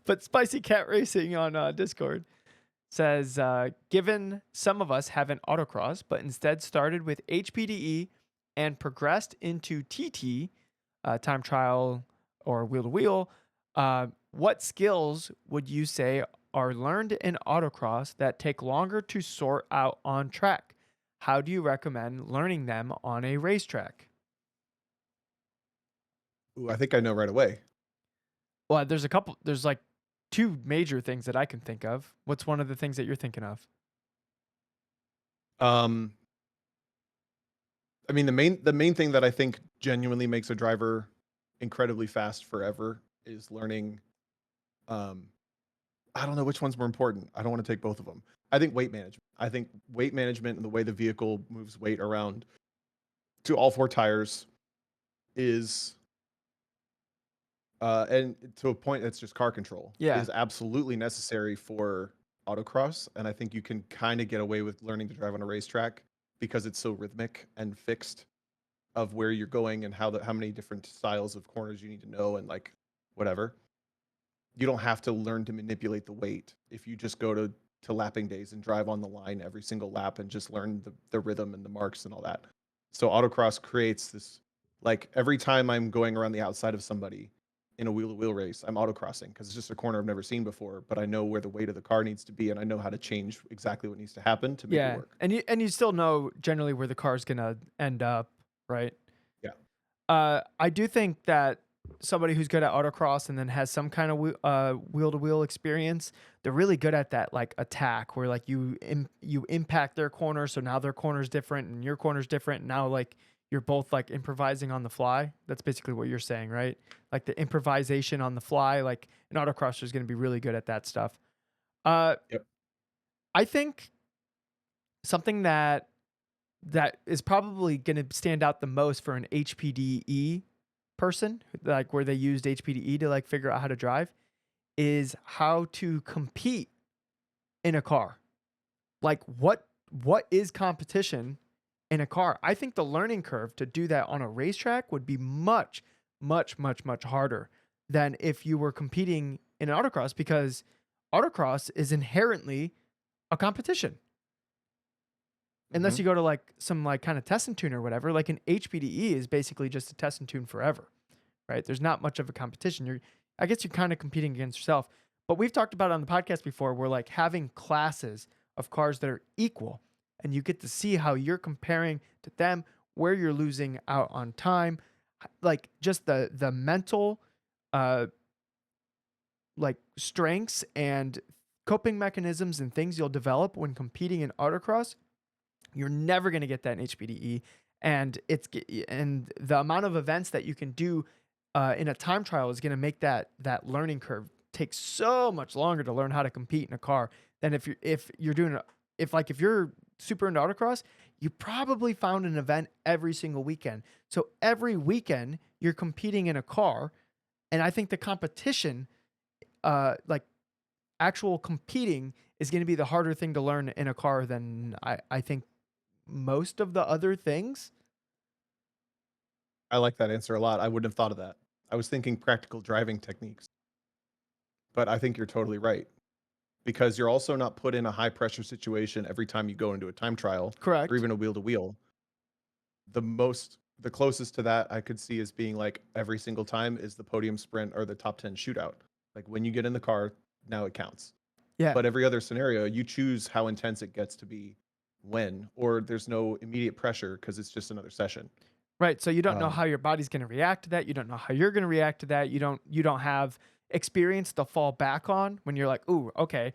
But Spicy Cat Racing on Discord says, given some of us haven't autocross, but instead started with HPDE and progressed into TT, time trial or wheel to wheel, what skills would you say are learned in autocross that take longer to sort out on track? how do you recommend learning them on a racetrack? Ooh, I think I know right away. Well, there's like two major things that I can think of. What's one of the things that you're thinking of? Um, I mean, the main thing that I think genuinely makes a driver incredibly fast forever is learning. Um, I don't know which one's more important. I don't want to take both of them. I think weight management. I think weight management and the way the vehicle moves weight around to all four tires is, and to a point, it's just car control, Yeah. is absolutely necessary for autocross. And I think you can kind of get away with learning to drive on a racetrack because it's so rhythmic and fixed of where you're going and how many different styles of corners you need to know and like whatever. You don't have to learn to manipulate the weight if you just go to lapping days and drive on the line every single lap and just learn the rhythm and the marks and all that. So autocross creates this, like every time I'm going around the outside of somebody in a wheel to wheel race, I'm autocrossing because it's just a corner I've never seen before, but I know where the weight of the car needs to be and I know how to change exactly what needs to happen to make it Yeah. work. And you still know generally where the car's gonna end up, right? Yeah. I do think that somebody who's good at autocross and then has some kind of wheel to wheel experience, they're really good at that like attack where like you impact their corner, so now their corner's different and your corner's different. And now like you're both like improvising on the fly. That's basically what you're saying, right? Like the improvisation on the fly. Like an autocrosser is going to be really good at that stuff. Uh, Yep. I think something that is probably going to stand out the most for an HPDE person, like where they used HPDE to like figure out how to drive, is how to compete in a car. Like what is competition in a car? I think the learning curve to do that on a racetrack would be much, much, much, much harder than if you were competing in an autocross because autocross is inherently a competition. Unless Mhm. you go to like some like kind of test and tune or whatever, like an HPDE is basically just a test and tune forever, right? There's not much of a competition. I guess you're kind of competing against yourself. But we've talked about it on the podcast before where like having classes of cars that are equal and you get to see how you're comparing to them, where you're losing out on time, like just the mental like strengths and coping mechanisms and things you'll develop when competing in autocross. You're never going to get that in HPDE, and and the amount of events that you can do in a time trial is going to make that learning curve take so much longer to learn how to compete in a car than if you're doing if you're super into autocross, you probably found an event every single weekend. So every weekend you're competing in a car, and I think the competition, like actual competing, is going to be the harder thing to learn in a car than I think most of the other things. I like that answer a lot. I wouldn't have thought of that. I was thinking practical driving techniques, but I think you're totally right because you're also not put in a high pressure situation every time you go into a time trial Correct. or even a wheel to wheel. The closest to that I could see as being like every single time is the podium sprint or the top 10 shootout. Like when you get in the car, now it counts. Yeah. But every other scenario, you choose how intense it gets to be when, or there's no immediate pressure because it's just another session. Right. So you don't know Um, how your body's going to react to that. You don't know how you're going to react to that. You don't have experience to fall back on when you're like, ooh, okay.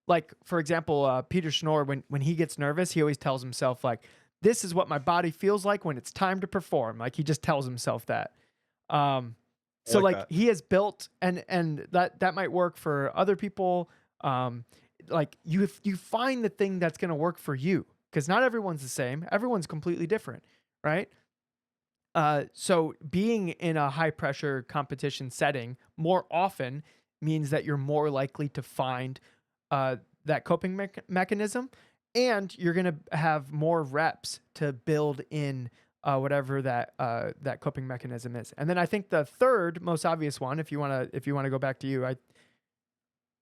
Like for example, Peter Schnorr, when he gets nervous, he always tells himself like, this is what my body feels like when it's time to perform. Like he just tells himself that. I So like like that. he has built, and that might work for other people. Like you find the thing that's going to work for you because not everyone's the same. Everyone's completely different, right? So being in a high pressure competition setting more often means that you're more likely to find that coping mechanism, and you're gonna have more reps to build in whatever that coping mechanism is. And then I think the third most obvious one, if you wanna go back to you,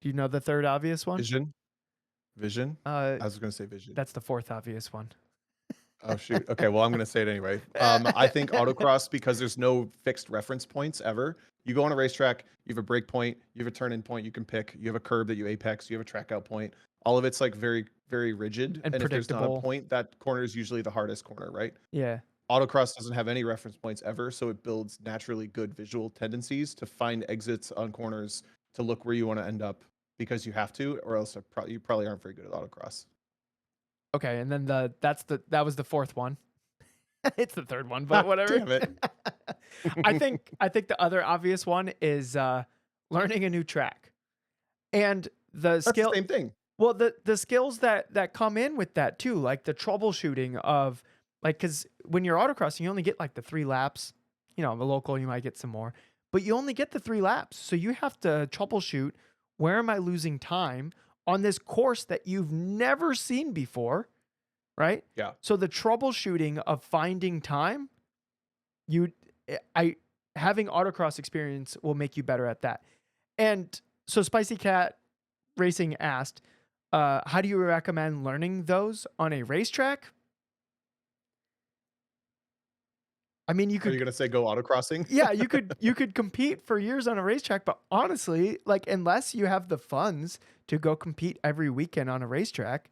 do you know the third obvious one? Vision. Vision. Uh, I was going to say vision. that's the fourth obvious one. Oh shoot. Okay, well I'm gonna say it anyway. I think autocross because there's no fixed reference points ever. You go on a racetrack, you have a break point, you have a turn in point you can pick, you have a curb that you apex, you have a track out point. all of it's like very, very rigid. And And if there's not a predictable. point, that corner is usually the hardest corner, right? Yeah. Autocross doesn't have any reference points ever, so it builds naturally good visual tendencies to find exits on corners to look where you want to end up because you have to, or else you probably aren't very good at autocross. Okay, and then that was the fourth one. It's the third one, but whatever. Damn it. I think the other obvious one is learning a new track. And the That's the skill same thing. well the skills that come in with that too, like the troubleshooting of like cuz when you're autocrossing you only get like the 3 laps. You know, the local you might get some more, but you only get the 3 laps. So you have to troubleshoot where am I losing time on this course that you've never seen before, right? Yeah. So the troubleshooting of finding time, having autocross experience will make you better at that. And so Spicy Cat Racing asked, how do you recommend learning those on a racetrack? I mean, you Are you could, gonna say go autocrossing? yeah, you could compete for years on a racetrack, but honestly, like unless you have the funds to go compete every weekend on a racetrack,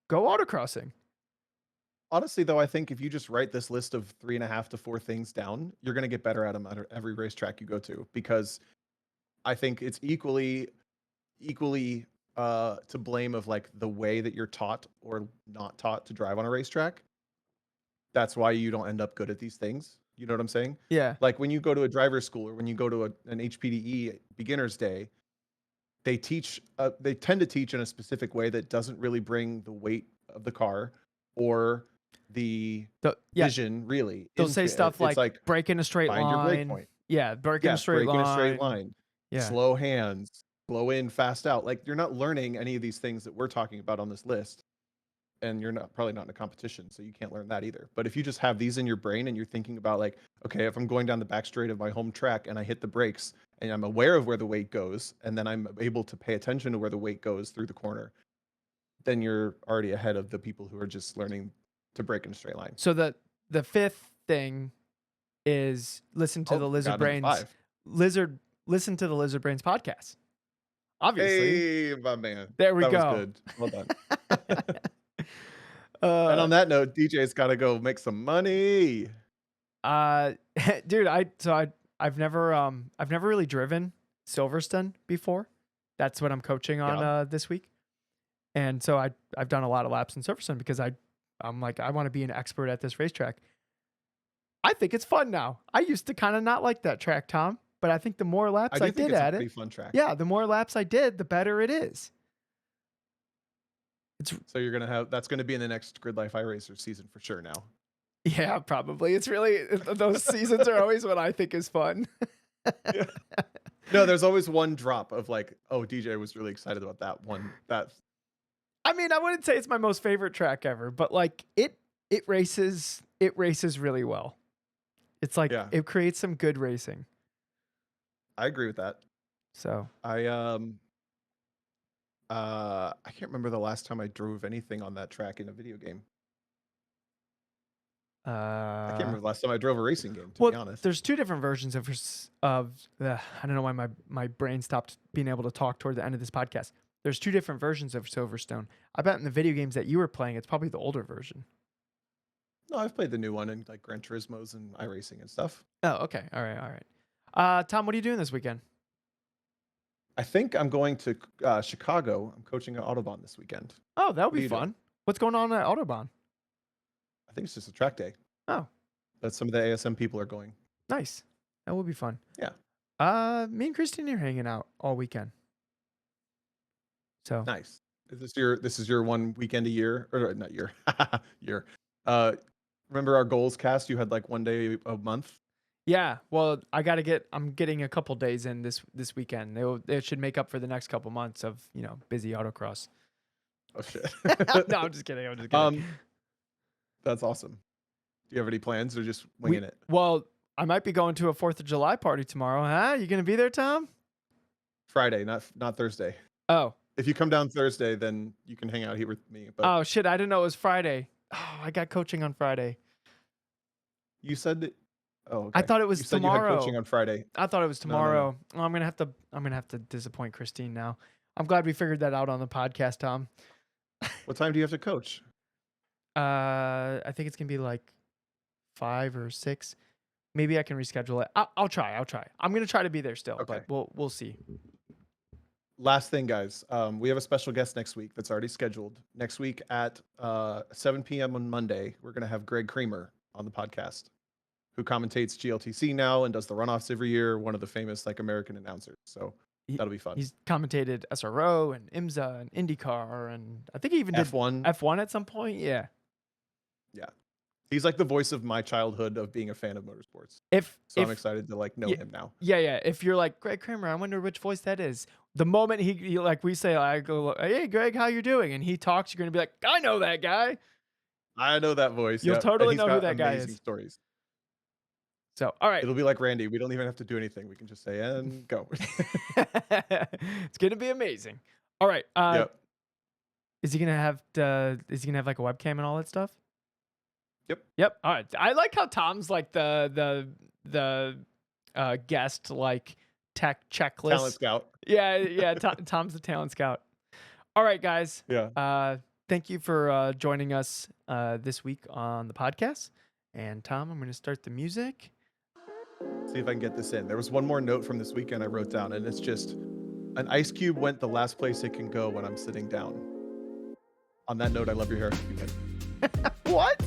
go autocrossing. Honestly, though, I think if you just write this list of 3.5 to 4 things down, you're gonna get better at them at every racetrack you go to, because I think it's equally to blame of like the way that you're taught or not taught to drive on a racetrack. That's why you don't end up good at these things. You know what I'm saying? Yeah. Like when you go to a driver's school or when you go to an HPDE beginner's day, they tend to teach in a specific way that doesn't really bring the weight of the car or the Yeah, vision really. they'll say into it. stuff It's like break in a straight find your brake line. point. Yeah, break in a Yes, straight break in line. a straight line. Yeah. Slow hands, slow in, fast out. Like you're not learning any of these things that we're talking about on this list. And you're probably not in a competition, so you can't learn that either. But if you just have these in your brain and you're thinking about like, okay, if I'm going down the back straight of my home track and I hit the brakes and I'm aware of where the weight goes, and then I'm able to pay attention to where the weight goes through the corner, then you're already ahead of the people who are just learning to brake in a straight line. So the fifth thing is listen to the Lizard Brains listen to the Lizard Brains podcast. Obviously. Hey, my man. There we that go. was good. Well done. And on that note, DJ's got to go make some money. Dude, I've never really driven Silverstone before. That's what I'm coaching on this week. And so I've done a lot of laps in Silverstone because I'm like I want to be an expert at this racetrack. I think it's fun now. I used to kind of not like that track, Tom, but I think the more laps I did at it, pretty fun track. yeah, the more laps I did, the better it is. So that's gonna be in the next Grid Life iRacer season for sure now. Yeah, probably. It's really those seasons are always what I think is fun. Yeah. No, there's always one drop of like, oh, DJ was really excited about that one. I mean, I wouldn't say it's my most favorite track ever, but like it races really well. It's like it creates some good racing. I agree with that. So I can't remember the last time I drove anything on that track in a video game. I can't remember the last time I drove a racing game, to be honest. There's two different versions of I don't know why my brain stopped being able to talk toward the end of this podcast. There's two different versions of Silverstone. I bet in the video games that you were playing, it's probably the older version. No, I've played the new one in like Gran Turismo's and iRacing and stuff. Oh, okay. All right. Tom, what are you doing this weekend? I think I'm going to Chicago. I'm coaching at Autobahn this weekend. Oh, that would be fun. What's going on at Autobahn? I think it's just a track day. Oh. But some of the ASM people are going. Nice. That would be fun. Yeah. Me and Christine are hanging out all weekend. So nice. This is your one weekend a year, or not year, year. Remember our goals cast? You had like one day a month. Yeah. Well, I'm getting a couple days in this weekend. They should make up for the next couple months of busy autocross. Oh shit. No, I'm just kidding. That's awesome. Do you have any plans or just winging it? Well, I might be going to a 4th of July party tomorrow. Huh? You gonna be there, Tom? Friday, not Thursday. Oh. If you come down Thursday, then you can hang out here with me. But oh shit! I didn't know it was Friday. Oh, I got coaching on Friday. You said that. Oh, okay. I thought it was tomorrow. You had coaching on Friday. I thought it was tomorrow. No. Oh, I'm gonna have to disappoint Christine now. I'm glad we figured that out on the podcast, Tom. What time do you have to coach? I think it's gonna be like 5 or 6. Maybe I can reschedule it. I'll try. I'm gonna try to be there still, Okay. but we'll see. Last thing, guys. We have a special guest next week that's already scheduled. Next week at 7 p.m. on Monday, we're going to have Greg Kramer on the podcast, who commentates GLTC now and does the runoffs every year. One of the famous like American announcers. So that'll be fun. He's commentated SRO and IMSA and IndyCar, and I think he even did F1. F1 at some point. Yeah. He's like the voice of my childhood of being a fan of motorsports. So I'm excited to like know him now. Yeah. If you're like Greg Kramer, I wonder which voice that is. The moment he like we say, I go, hey Greg, how you doing? And he talks, you're gonna be like, I know that guy. I know that voice. You'll yep. totally And he's know who got that guy amazing is. Stories. So all right. It'll be like Randy. We don't even have to do anything. We can just say and go. It's gonna be amazing. All right. Yep. Is he gonna have like a webcam and all that stuff? Yep. All right. I like how Tom's like the guest like tech checklist. Talent scout. Yeah. Tom's the talent scout. All right, guys. Yeah. Thank you for joining us this week on the podcast. And Tom, I'm going to start the music. See if I can get this in. There was one more note from this weekend I wrote down, and it's just an ice cube went the last place it can go when I'm sitting down. On that note, I love your hair. What?